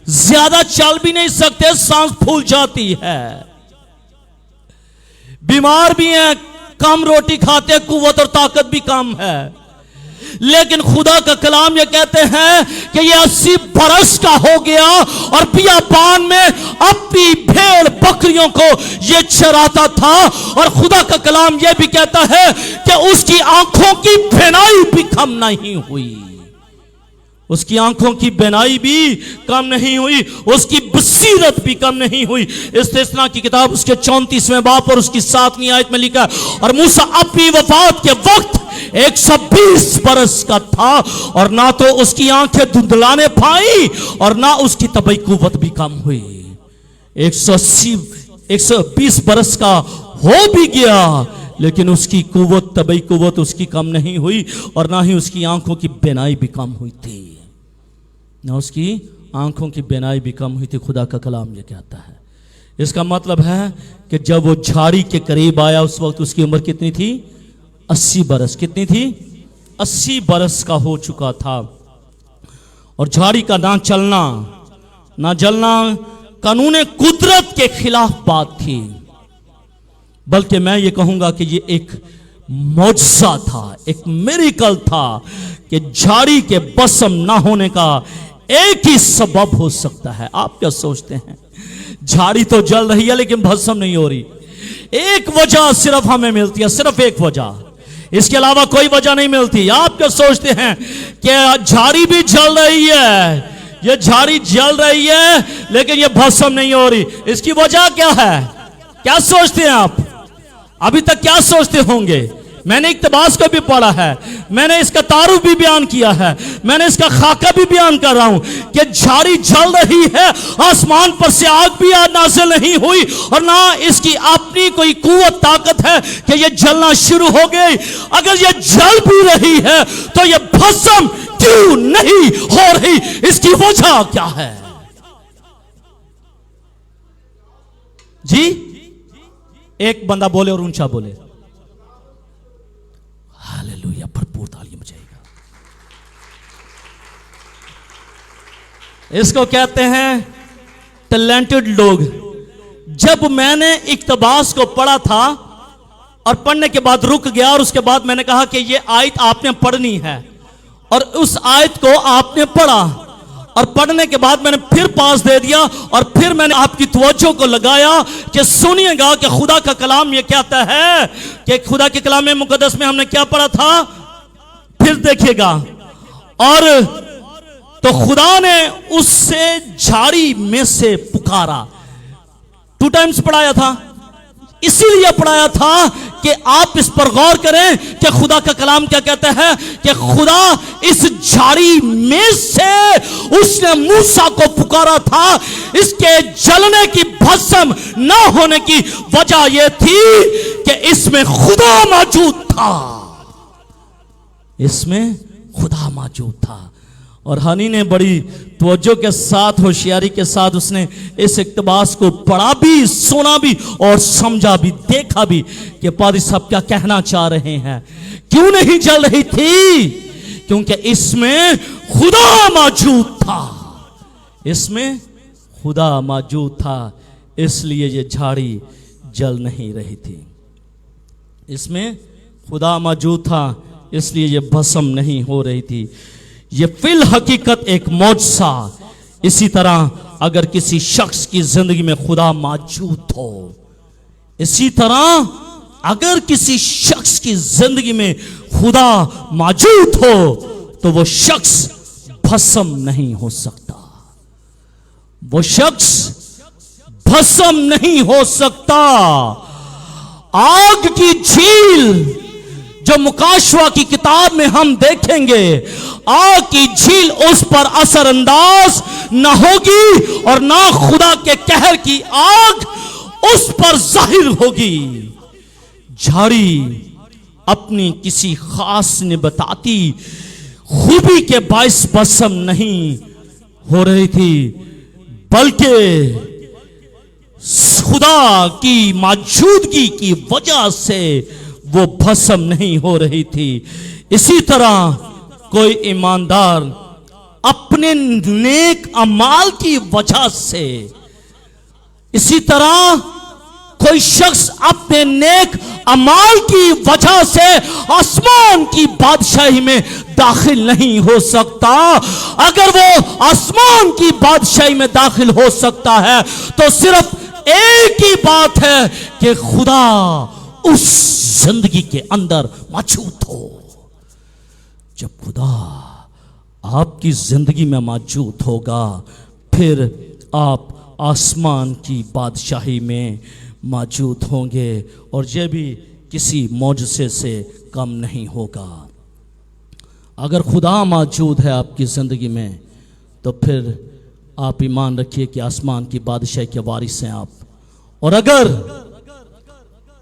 ज्यादा चल भी नहीं सकते, सांस फूल जाती है, बीमार भी हैं, कम रोटी खाते, कुव्वत और ताकत भी कम है। लेकिन खुदा का कलाम ये कहते हैं कि ये 80 बरस का हो गया और बियाबान में अपनी भेड़ बकरियों को ये चराता था। और खुदा का कलाम ये भी कहता है कि उसकी आंखों की बीनाई भी कम नहीं हुई, उसकी आंखों की बीनाई भी कम नहीं हुई, उसकी बसीरत भी कम नहीं हुई। इस्तिस्ना की किताब उसके 34वें बाब और उसकी 7वीं आयत में लिखा है, और मूसा अपनी वफात के वक्त 120 बरस का था और ना तो उसकी आंखें धुंधलाने पाई और ना उसकी तबई कुव्वत भी कम हुई। 120 बरस का हो भी गया, लेकिन उसकी कुव्वत, तबई कुव्वत उसकी कम नहीं हुई और ना ही उसकी आंखों की बीनाई भी कम हुई थी, ना उसकी आंखों की बीनाई भी कम हुई थी। खुदा का कलाम ये कहता है। इसका मतलब है कि जब वो झाड़ी के करीब आया उस वक्त उसकी उम्र कितनी थी? 80 बरस। कितनी थी? 80 बरस का हो चुका था। और झाड़ी का ना चलना ना जलना कानून कुदरत के खिलाफ बात थी, बल्कि मैं ये कहूंगा कि ये एक मौजज़ा था, एक मिरेकल था कि झाड़ी के बसम ना होने का एक ही सबब हो सकता है। आप क्या सोचते हैं? झाड़ी तो जल रही है लेकिन भस्म नहीं हो रही। एक वजह सिर्फ हमें मिलती है, सिर्फ एक वजह, इसके अलावा कोई वजह नहीं मिलती। आप क्या सोचते हैं कि झाड़ी भी जल रही है, ये झाड़ी जल रही है लेकिन ये भस्म नहीं हो रही, इसकी वजह क्या है? क्या सोचते हैं आप? अभी तक क्या सोचते होंगे? मैंने इक्तबास को भी पढ़ा है, मैंने इसका तारुफ भी बयान किया है, मैंने इसका खाका भी बयान कर रहा हूं कि झाड़ी जल रही है, आसमान पर से आग भी नाज़िल नहीं हुई और ना इसकी अपनी कोई कुव्वत ताकत है कि ये जलना शुरू हो गई। अगर ये जल भी रही है तो ये भस्म क्यों नहीं हो रही? इसकी वजह क्या है जी? एक बंदा बोले और ऊंचा बोले। हालेलुया, भरपूर तालियां बजाएगा। इसको कहते हैं टैलेंटेड लोग। जब मैंने इक्तबास को पढ़ा था और पढ़ने के बाद रुक गया और उसके बाद मैंने कहा कि ये आयत आपने पढ़नी है, और उस आयत को आपने पढ़ा और पढ़ने के बाद मैंने फिर पास दे दिया और फिर मैंने आपकी तवज्जो को लगाया कि सुनिएगा कि खुदा का कलाम ये कहता है कि खुदा के कलाम में मुकद्दस में हमने क्या पढ़ा था, फिर देखिएगा। और तो खुदा ने उससे झाड़ी में से पुकारा। 2 टाइम्स पढ़ाया था, इसीलिए पढ़ाया था कि आप इस पर गौर करें कि खुदा का कलाम क्या कहता है कि खुदा इस झाड़ी में से उसने मूसा को पुकारा था। इसके जलने की भस्म ना होने की वजह यह थी कि इसमें खुदा मौजूद था, इसमें खुदा मौजूद था। और हनी ने बड़ी तवज्जो के साथ, होशियारी के साथ उसने इस इक्तबास को पढ़ा भी, सुना भी और समझा भी, देखा भी कि पादरी साहब क्या कहना चाह रहे हैं। क्यों नहीं जल रही थी? क्योंकि इसमें खुदा मौजूद था, इसमें खुदा मौजूद था, इसलिए ये झाड़ी जल नहीं रही थी। इसमें खुदा मौजूद था, इसलिए ये भस्म नहीं हो रही थी। ये फिल हकीकत एक मौजज़ा। इसी तरह अगर किसी शख्स की जिंदगी में खुदा मौजूद हो, इसी तरह अगर किसी शख्स की जिंदगी में खुदा मौजूद हो तो वो शख्स भस्म नहीं हो सकता, वो शख्स भस्म नहीं हो सकता। आग की झील जो मुकाशवा की किताब में हम देखेंगे, आग की झील उस पर असरअंदाज न होगी और ना खुदा के कहर की आग उस पर जाहिर होगी। झाड़ी अपनी किसी खास निबताती खूबी के बाइस भस्म नहीं हो रही थी, बल्कि खुदा की मौजूदगी की वजह से वो भस्म नहीं हो रही थी। इसी तरह कोई ईमानदार अपने नेक अमाल की वजह से, इसी तरह कोई शख्स अपने नेक अमाल की वजह से आसमान की बादशाही में दाखिल नहीं हो सकता। अगर वो आसमान की बादशाही में दाखिल हो सकता है तो सिर्फ एक ही बात है कि खुदा उस जिंदगी के अंदर मौजूद हो। जब खुदा आपकी जिंदगी में मौजूद होगा फिर आप आसमान की बादशाही में मौजूद होंगे और यह भी किसी मौजज़े से कम नहीं होगा। अगर खुदा मौजूद है आपकी ज़िंदगी में तो फिर आप ईमान रखिए कि आसमान की बादशाही के वारिस हैं आप। और अगर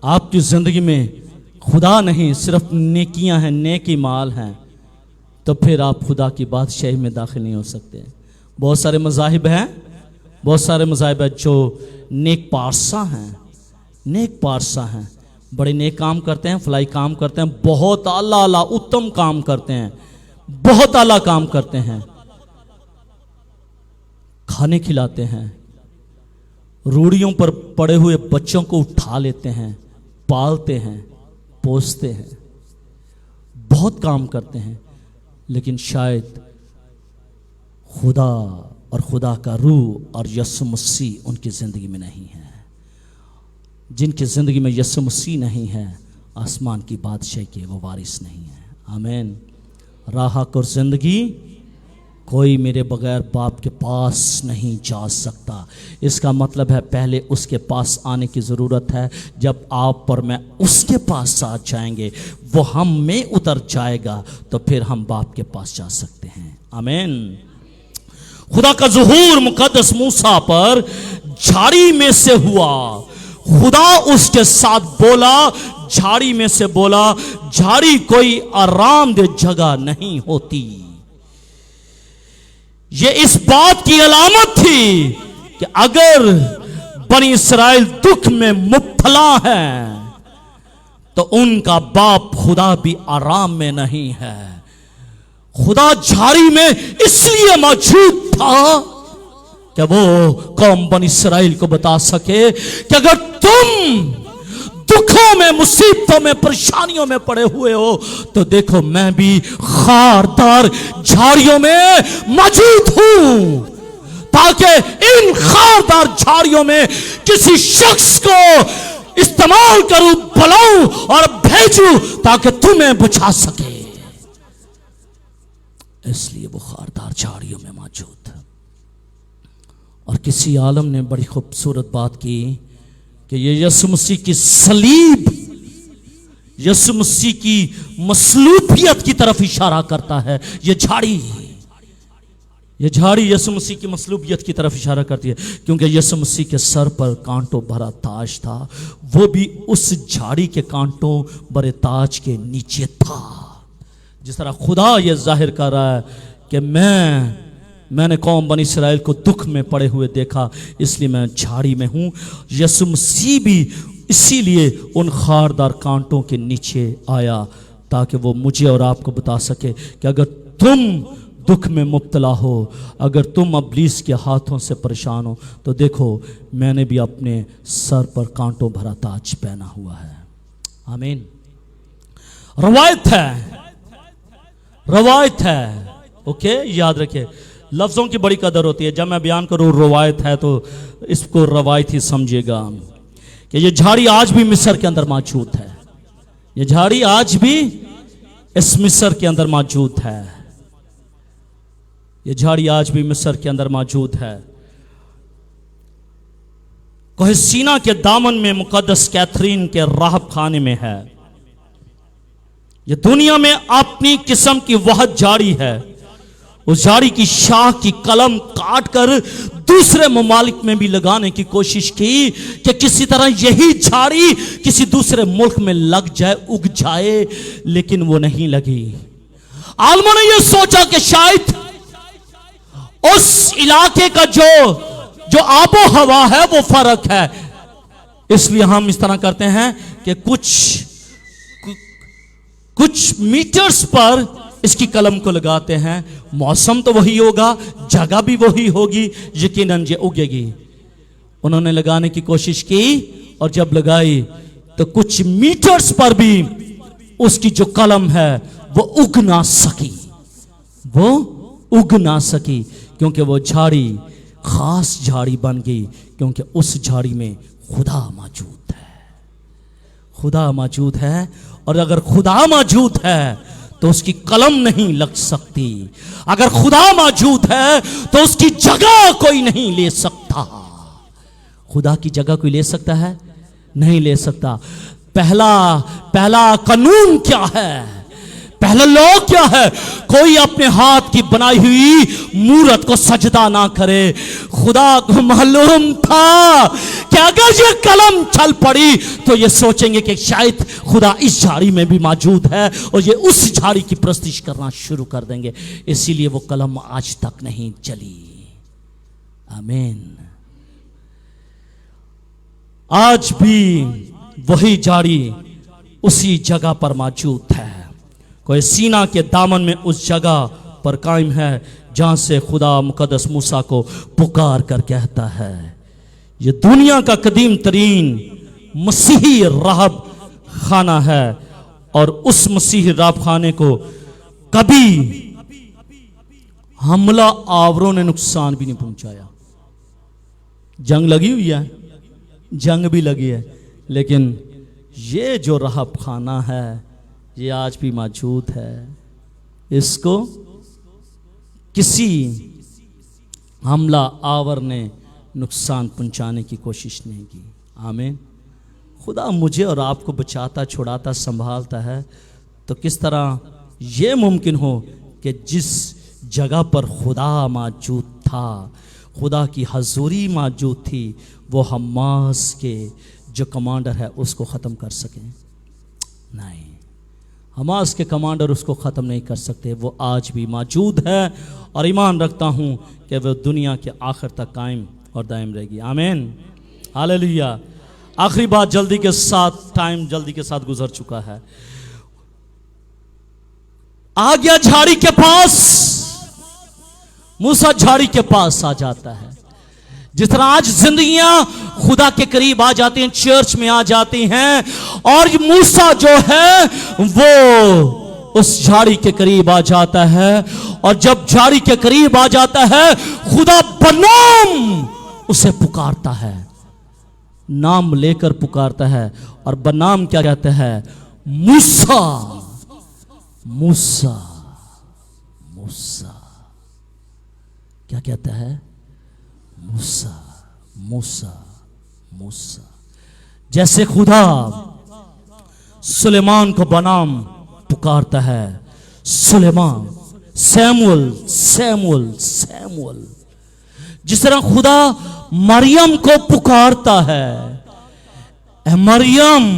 आपकी ज़िंदगी में खुदा नहीं, सिर्फ नेकियां हैं, नेकी माल हैं, तो फिर आप खुदा की बादशाही में दाखिल नहीं हो सकते। बहुत सारे मज़ाहिब हैं, बहुत सारे मज़ाहिब हैं जो नेक पारसा हैं, नेक पारसा हैं, बड़े नेक काम करते हैं, फलाई काम करते हैं, बहुत आला आला उत्तम काम करते हैं, बहुत आला काम करते हैं, खाने खिलाते हैं, रूढ़ियों पर पड़े हुए बच्चों को उठा लेते हैं, पालते हैं, पोसते हैं, बहुत काम करते हैं, लेकिन शायद खुदा और खुदा का रूह और यीशु मसीह उनकी ज़िंदगी में नहीं है। जिनकी ज़िंदगी में यीशु मसीह नहीं है, आसमान की बादशाही के वो वारिस नहीं है। आमीन। राह और ज़िंदगी कोई मेरे बगैर बाप के पास नहीं जा सकता। इसका मतलब है पहले उसके पास आने की ज़रूरत है। जब आप और मैं उसके पास आ जाएंगे, वो हम में उतर जाएगा, तो फिर हम बाप के पास जा सकते हैं। आमीन। खुदा का ज़ुहूर मुकद्दस मूसा पर झाड़ी में से हुआ। खुदा उसके साथ बोला, झाड़ी में से बोला। झाड़ी कोई आरामदेह जगह नहीं होती। ये इस बात की अलामत थी कि अगर बनी इसराइल दुख में मुब्तला है तो उनका बाप खुदा भी आराम में नहीं है। खुदा झाड़ी में इसलिए मौजूद था कि वो कौम बनी इसराइल को बता सके कि अगर तुम दुखों में, मुसीबतों में, परेशानियों में पड़े हुए हो तो देखो मैं भी खारदार झाड़ियों में मौजूद हूं, ताकि इन खारदार झाड़ियों में किसी शख्स को इस्तेमाल करूं, बुलाऊं और भेजूं ताकि तुम्हें बचा सके। इसलिए वो खारदार झाड़ियों में मौजूद है। और किसी आलम ने बड़ी खूबसूरत बात की कि ये यीशु मसीह की सलीब, यीशु मसीह की मसलूबियत की तरफ इशारा करता है। ये झाड़ी यीशु मसीह की मसलूबियत की तरफ इशारा करती है, क्योंकि यीशु मसीह के सर पर कांटों भरा ताज था, वो भी उस झाड़ी के कांटों भरे ताज के नीचे था। जिस तरह खुदा ये जाहिर कर रहा है कि मैंने कौम बनी इसराइल को दुख में पड़े हुए देखा, इसलिए मैं झाड़ी में हूं। यीशु मसीह भी इसीलिए उन खारदार कांटों के नीचे आया ताकि वो मुझे और आपको बता सके कि अगर तुम दुख में मुब्तला हो, अगर तुम इब्लीस के हाथों से परेशान हो, तो देखो मैंने भी अपने सर पर कांटों भरा ताज पहना हुआ है। आमीन। रवायत है। ओके, याद रखिए, लफ्ज़ों की बड़ी कदर होती है। जब मैं बयान करूँ रवायत है तो इसको रवायत ही समझिएगा कि ये झाड़ी आज भी मिस्र के अंदर मौजूद है। ये झाड़ी आज भी इस मिस्र के अंदर मौजूद है। ये झाड़ी आज भी मिस्र के अंदर मौजूद है। कोहे सीना के दामन में मुकद्दस कैथरीन के राहब खाने में है। ये दुनिया में अपनी किस्म की वह झाड़ी है। उस झाड़ी की शाख की कलम काट कर दूसरे ममालिक में भी लगाने की कोशिश की कि किसी तरह यही झाड़ी किसी दूसरे मुल्क में लग जाए, उग जाए, लेकिन वो नहीं लगी। आलमों ने यह सोचा कि शायद उस इलाके का जो आबो हवा है वो फर्क है, इसलिए हम इस तरह करते हैं कि कुछ मीटर्स पर इसकी कलम को लगाते हैं, मौसम तो वही होगा, जगह भी वही होगी, यकीनन ये उगेगी। उन्होंने लगाने की कोशिश की और जब लगाई तो कुछ मीटर्स पर भी उसकी जो कलम है वो उग ना सकी, वो उग ना सकी, क्योंकि वो झाड़ी खास झाड़ी बन गई, क्योंकि उस झाड़ी में खुदा मौजूद है। खुदा मौजूद है, और अगर खुदा मौजूद है तो उसकी कलम नहीं लग सकती। अगर खुदा मौजूद है तो उसकी जगह कोई नहीं ले सकता। खुदा की जगह कोई ले सकता है? नहीं ले सकता। पहला कानून क्या है? पहला लॉ क्या है? कोई अपने हाथ की बनाई हुई मूरत को सजदा ना करे। खुदा को मालूम था कि अगर ये कलम चल पड़ी तो ये सोचेंगे कि शायद खुदा इस झाड़ी में भी मौजूद है, और ये उस झाड़ी की प्रस्तिश करना शुरू कर देंगे। इसीलिए वो कलम आज तक नहीं चली। आमीन। आज भी वही झाड़ी उसी जगह पर मौजूद है। कोई सीना के दामन में उस जगह पर कायम है जहां से खुदा मुकद्दस मूसा को पुकार कर कहता है, ये दुनिया का कदीम तरीन मसीही राहब खाना है, और उस मसीही राहब खाने को कभी हमला आवरों ने नुकसान भी नहीं पहुंचाया। जंग लगी हुई है, जंग भी लगी है, लेकिन ये जो राहब खाना है ये आज भी मौजूद है। इसको किसी हमला आवर ने नुकसान पहुंचाने की कोशिश नहीं की। आमीन। खुदा मुझे और आपको बचाता, छुड़ाता, संभालता है, तो किस तरह ये मुमकिन हो कि जिस जगह पर खुदा मौजूद था, खुदा की हजूरी मौजूद थी, वो हमास के जो कमांडर है उसको ख़त्म कर सकें? नहीं, हमास के कमांडर उसको ख़त्म नहीं कर सकते। वो आज भी मौजूद है, और ईमान रखता हूँ कि वह दुनिया के आखिर तक कायम और दायम रहेगी। आमीन, हालेलुया। आखिरी बात जल्दी के साथ, टाइम जल्दी के साथ गुजर चुका है। आ गया झाड़ी के पास, मूसा झाड़ी के पास आ जाता है। जिस तरह आज जिंदगियां खुदा के करीब आ जाती हैं, चर्च में आ जाती हैं, और मूसा जो है वो उस झाड़ी के करीब आ जाता है, और जब झाड़ी के करीब आ जाता है खुदा बनाम उसे पुकारता है, नाम लेकर पुकारता है। और बनाम क्या कहता है? मूसा, मूसा, मूसा। क्या कहता है? मूसा, मूसा, मूसा। जैसे खुदा सुलेमान को बनाम पुकारता है, सुलेमान, सैमुअल, सैमुअल, सैमुअल। जिस तरह खुदा मरियम को पुकारता है, ए मरियम,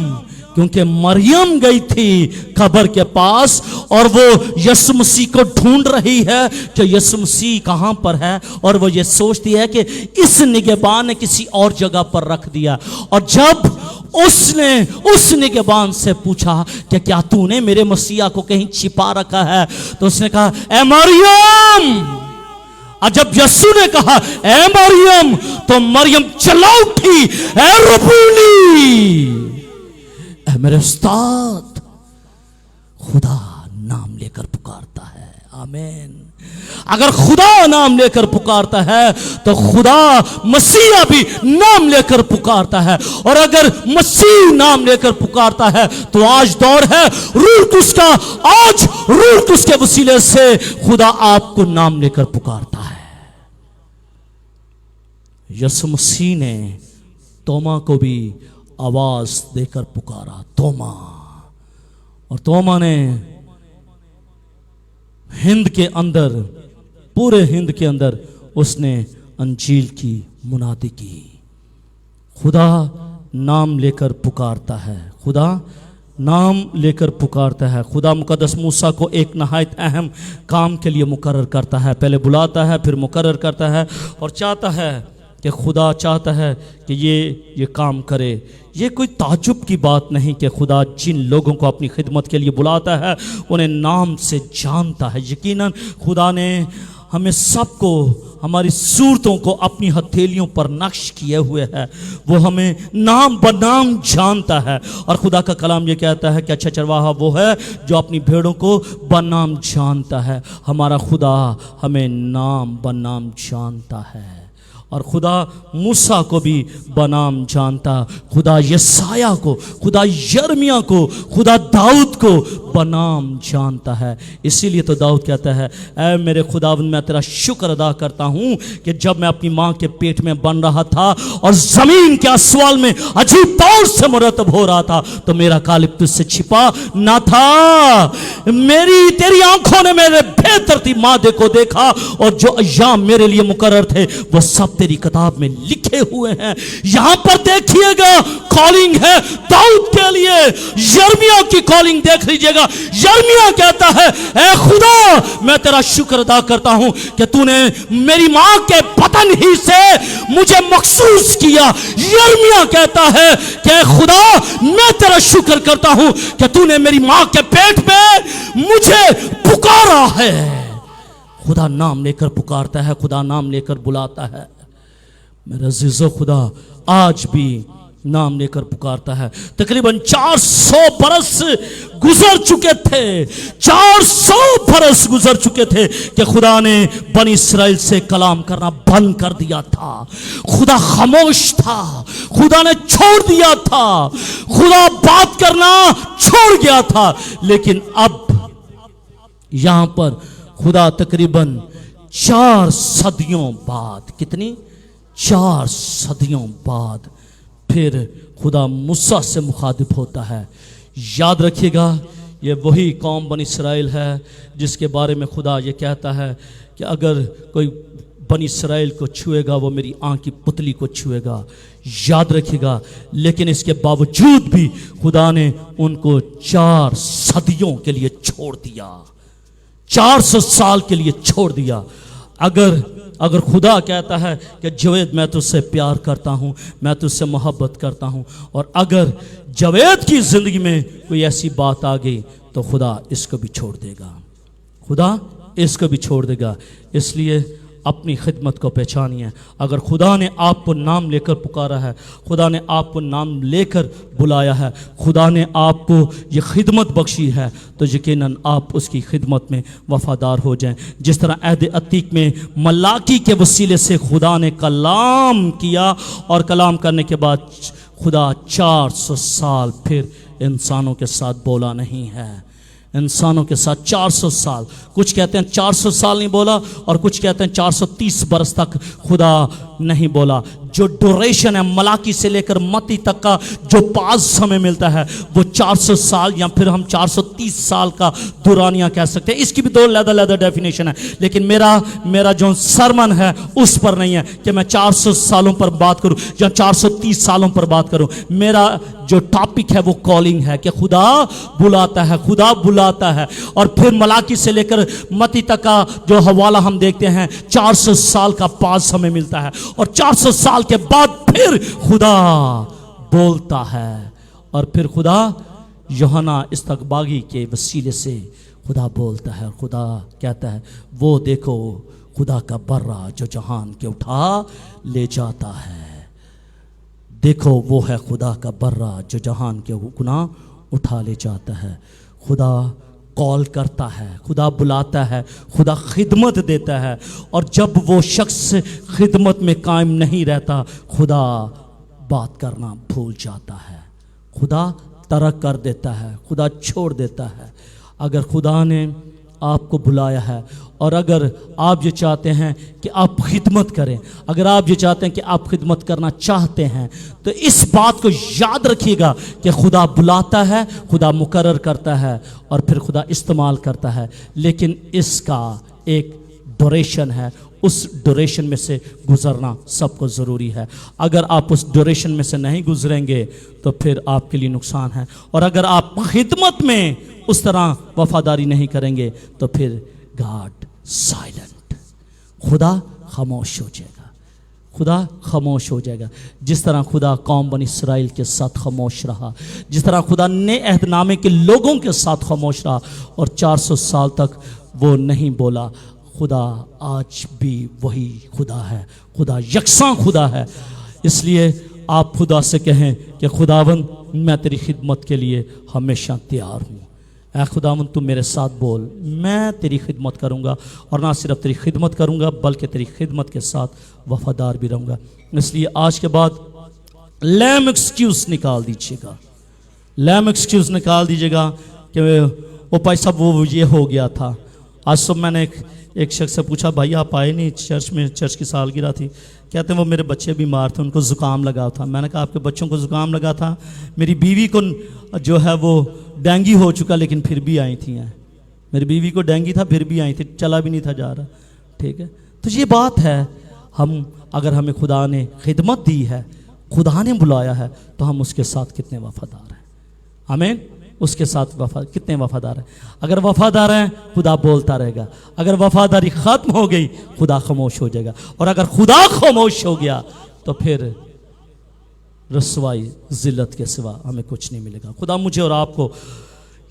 क्योंकि मरियम गई थी कब्र के पास, और वो यीशु मसीह को ढूंढ रही है कि यीशु मसीह कहां पर है, और वो ये सोचती है कि इस निगहबान ने किसी और जगह पर रख दिया। और जब उसने उस निगहबान से पूछा कि क्या तूने मेरे मसीहा को कहीं छिपा रखा है, तो उसने कहा, ए मरियम। और जब यीशु ने कहा ए मरियम, तो मरियम चला उठी, ए रबूनी, ए मेरे उस्ताद। खुदा नाम लेकर पुकारता है। आमीन। अगर खुदा नाम लेकर पुकारता है तो खुदा मसीहा भी नाम लेकर पुकारता है, और अगर मसीह नाम लेकर पुकारता है तो आज दौर है रूह कुद्स का। आज रूह कुद्स के वसीले से खुदा आपको नाम लेकर पुकारता है। यीशु मसीह ने तोमा को भी आवाज देकर पुकारा, तोमा, और तोमा ने हिंद के अंदर, पूरे हिंद के अंदर उसने अंजील की मुनादी की। खुदा नाम लेकर पुकारता है, खुदा नाम लेकर पुकारता है। खुदा मुकद्दस मूसा को एक नहायत अहम काम के लिए मुकर्रर करता है। पहले बुलाता है, फिर मुकर्रर करता है, और चाहता है कि खुदा चाहता है कि ये काम करे। ये कोई ताज्जुब की बात नहीं कि खुदा जिन लोगों को अपनी खिदमत के लिए बुलाता है उन्हें नाम से जानता है। यकीनन खुदा ने हमें सबको, हमारी सूरतों को अपनी हथेलियों पर नक्श किए हुए है। वो हमें नाम बनाम जानता है। और खुदा का कलाम ये कहता है कि अच्छा चरवाहा वो है जो अपनी भेड़ों को बनाम जानता है। हमारा खुदा हमें नाम बनाम जानता है। और खुदा मूसा को भी बनाम जानता, खुदा यसाया को, खुदा यर्मिया को, खुदा दाऊद को बनाम जानता है। इसीलिए तो दाऊद कहता है, ऐ मेरे खुदावंद मैं तेरा शुक्र अदा करता हूँ कि जब मैं अपनी माँ के पेट में बन रहा था और ज़मीन के असवाल में अजीब तौर से मुरतब हो रहा था तो मेरा कालिब तुझसे छिपा ना था। मेरी तेरी आंखों ने मेरे बेतरतीब मादे को देखा और जो अय्याम मेरे लिए मुकर्रर थे वो सब तेरी किताब में लिखे हुए हैं। यहां पर देखिएगा कॉलिंग है दाऊद के लिए। यर्मिया की कॉलिंग देख लीजिएगा। यर्मिया कहता है, ऐ खुदा मैं तेरा शुक्र अदा करता हूं कि तूने मेरी मां के बतन ही से मुझे मखसूस किया। यर्मिया कहता है कि खुदा मैं तेरा शुक्र करता हूं कि तूने मेरी मां के पेट में मुझे पुकारा है। खुदा नाम लेकर पुकारता है, खुदा नाम लेकर बुलाता है। मेरा अज़ीज़ो, खुदा आज भी नाम लेकर पुकारता है। तकरीबन 400 बरस गुजर चुके थे, 400 बरस गुजर चुके थे कि खुदा ने बनी इस्राइल से कलाम करना बंद कर दिया था। खुदा खामोश था, खुदा ने छोड़ दिया था, खुदा बात करना छोड़ गया था। लेकिन अब यहां पर खुदा तकरीबन 4 सदियों बाद, कितनी 4 सदियों बाद फिर खुदा मूसा से मुखातिब होता है। याद रखिएगा, ये वही कौम बनी इस्राइल है जिसके बारे में खुदा ये कहता है कि अगर कोई बनी इस्राइल को छुएगा वो मेरी आंख की पुतली को छुएगा। याद रखिएगा, लेकिन इसके बावजूद भी खुदा ने उनको 4 सदियों के लिए छोड़ दिया, 400 साल के लिए छोड़ दिया। अगर खुदा कहता है कि जवेद मैं तुझसे प्यार करता हूँ, मैं तुझसे मोहब्बत करता हूँ, और अगर जवेद की ज़िंदगी में कोई ऐसी बात आ गई तो खुदा इसको भी छोड़ देगा, खुदा इसको भी छोड़ देगा। इसलिए अपनी खिदमत को पहचानिए। अगर खुदा ने आपको नाम लेकर पुकारा है, खुदा ने आपको नाम लेकर बुलाया है, खुदा ने आपको ये खिदमत बख्शी है, तो यकीनन आप उसकी खिदमत में वफ़ादार हो जाएं। जिस तरह अहद अतीक में मलाकी के वसीले से खुदा ने कलाम किया और कलाम करने के बाद खुदा 400 साल फिर इंसानों के साथ बोला नहीं है। इंसानों के साथ 400 साल, कुछ कहते हैं 400 साल नहीं बोला और कुछ कहते हैं 430 बरस तक खुदा नहीं बोला। जो ड्यूरेशन है मलाकी से लेकर मत्ती तक का जो पास समय मिलता है वो 400 साल या फिर हम 430 साल का दुरानिया कह सकते हैं। इसकी भी 2 अलग-अलग डेफिनेशन है, लेकिन मेरा जो सरमन है उस पर नहीं है कि मैं 400 सालों पर बात करूं या 430 सालों पर बात करूं। मेरा जो टॉपिक है वो कॉलिंग है कि खुदा बुलाता है, खुदा बुलाता है। और फिर मलाकी से लेकर मत्ती तक का जो हवाला हम देखते हैं 400 साल का पास हमें मिलता है और 400 साल के बाद फिर खुदा बोलता है। और फिर खुदा यूहन्ना इस्तकबागी के वसीले से खुदा बोलता है और खुदा कहता है, वो देखो खुदा का बर्रा जो जहान के उठा ले जाता है। देखो वो है खुदा का बर्रा जो जहान के गुनाह उठा ले जाता है। खुदा कॉल करता है, खुदा बुलाता है, खुदा खिदमत देता है। और जब वो शख्स खिदमत में कायम नहीं रहता, खुदा बात करना भूल जाता है, खुदा तरक कर देता है, खुदा छोड़ देता है। अगर खुदा ने आपको बुलाया है और अगर आप ये चाहते हैं कि आप खिदमत करें, अगर आप ये चाहते हैं कि आप खिदमत करना चाहते हैं, तो इस बात को याद रखिएगा कि खुदा बुलाता है, खुदा मुकर्रर करता है और फिर खुदा इस्तेमाल करता है। लेकिन इसका एक ड्यूरेशन है, उस ड्यूरेशन में से गुजरना सबको ज़रूरी है। अगर आप उस ड्यूरेशन में से नहीं गुजरेंगे तो फिर आपके लिए नुकसान है। और अगर आप खिदमत में उस तरह वफादारी नहीं करेंगे तो फिर गॉड साइलेंट, खुदा खामोश हो जाएगा, खुदा खामोश हो जाएगा। जिस तरह खुदा कौम बनी इसराइल के साथ खामोश रहा, जिस तरह खुदा नए अहदनामे के लोगों के साथ खामोश रहा और 400 साल तक वो नहीं बोला, खुदा आज भी वही खुदा है, खुदा यकसां खुदा है। इसलिए आप खुदा से कहें कि खुदावंद मैं तेरी खिदमत के लिए हमेशा तैयार हूँ। ऐ खुदावंद तू मेरे साथ बोल, मैं तेरी खिदमत करूँगा और ना सिर्फ तेरी खिदमत करूँगा बल्कि तेरी खिदमत के साथ वफादार भी रहूँगा। इसलिए आज के बाद लैम एक्सक्यूज़ निकाल दीजिएगा, लैम एक्सक्यूज़ निकाल दीजिएगा कि वो भाई साहब वो ये हो गया था। आज सुबह मैंने एक शख्स से पूछा, भाई आप आए नहीं चर्च में, चर्च की सालगिरह थी। कहते हैं वो मेरे बच्चे बीमार थे, उनको ज़ुकाम लगा था। मैंने कहा आपके बच्चों को ज़ुकाम लगा था, मेरी बीवी को जो है वो डेंगू हो चुका लेकिन फिर भी आई थी। हैं मेरी बीवी को डेंगू था फिर भी आई थी, चला भी नहीं था जा रहा। ठीक है, तो ये बात है, हम अगर हमें खुदा ने खिदमत दी है, खुदा ने बुलाया है, तो हम उसके साथ कितने वफादार हैं। आमीन। उसके साथ कितने वफादार हैं। अगर वफादार हैं खुदा बोलता रहेगा, अगर वफादारी ख़त्म हो गई खुदा खामोश हो जाएगा, और अगर खुदा खामोश हो गया तो फिर रसवाई जिल्लत के सिवा हमें कुछ नहीं मिलेगा। खुदा मुझे और आपको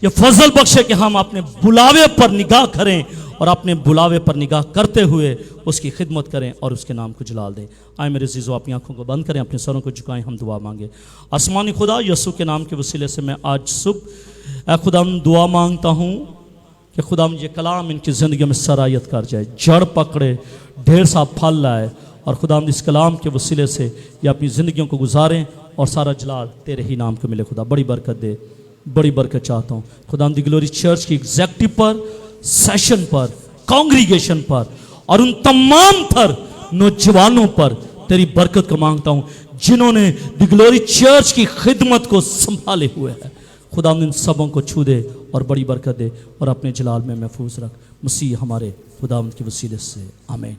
ये फजल बख्शे कि हम अपने बुलावे पर निगाह करें और अपने बुलावे पर निगाह करते हुए उसकी खिदमत करें और उसके नाम को जलाल दें। आए मेरे अज़ीज़ों, अपनी आंखों को बंद करें, अपने सरों को झुकाएं, हम दुआ मांगे। आसमानी खुदा, यीशु के नाम के वसीले से मैं आज सुबह खुदा दुआ मांगता हूँ कि खुदा ये कलाम इनकी ज़िंदगी में सरायत कर जाए, जड़ पकड़े, ढेर सा फल लाए, और खुदा इस कलाम के वसीले से ये अपनी ज़िंदगियों को गुजारें और सारा जलाल तेरे ही नाम को मिले। खुदा बड़ी बरकत दे, बड़ी बरकत चाहता हूँ। खुदा दी ग्लोरी चर्च की एग्जेक्टिव पर, सेशन पर, कांग्रीगेशन पर और उन तमाम पर नौजवानों पर तेरी बरकत को मांगता हूँ जिन्होंने दी ग्लोरी चर्च की खिदमत को संभाले हुए है। खुदा इन सबों को छू दे और बड़ी बरकत दे और अपने जलाल में महफूज रख। मसीह हमारे खुदा के वसीले से, आमीन।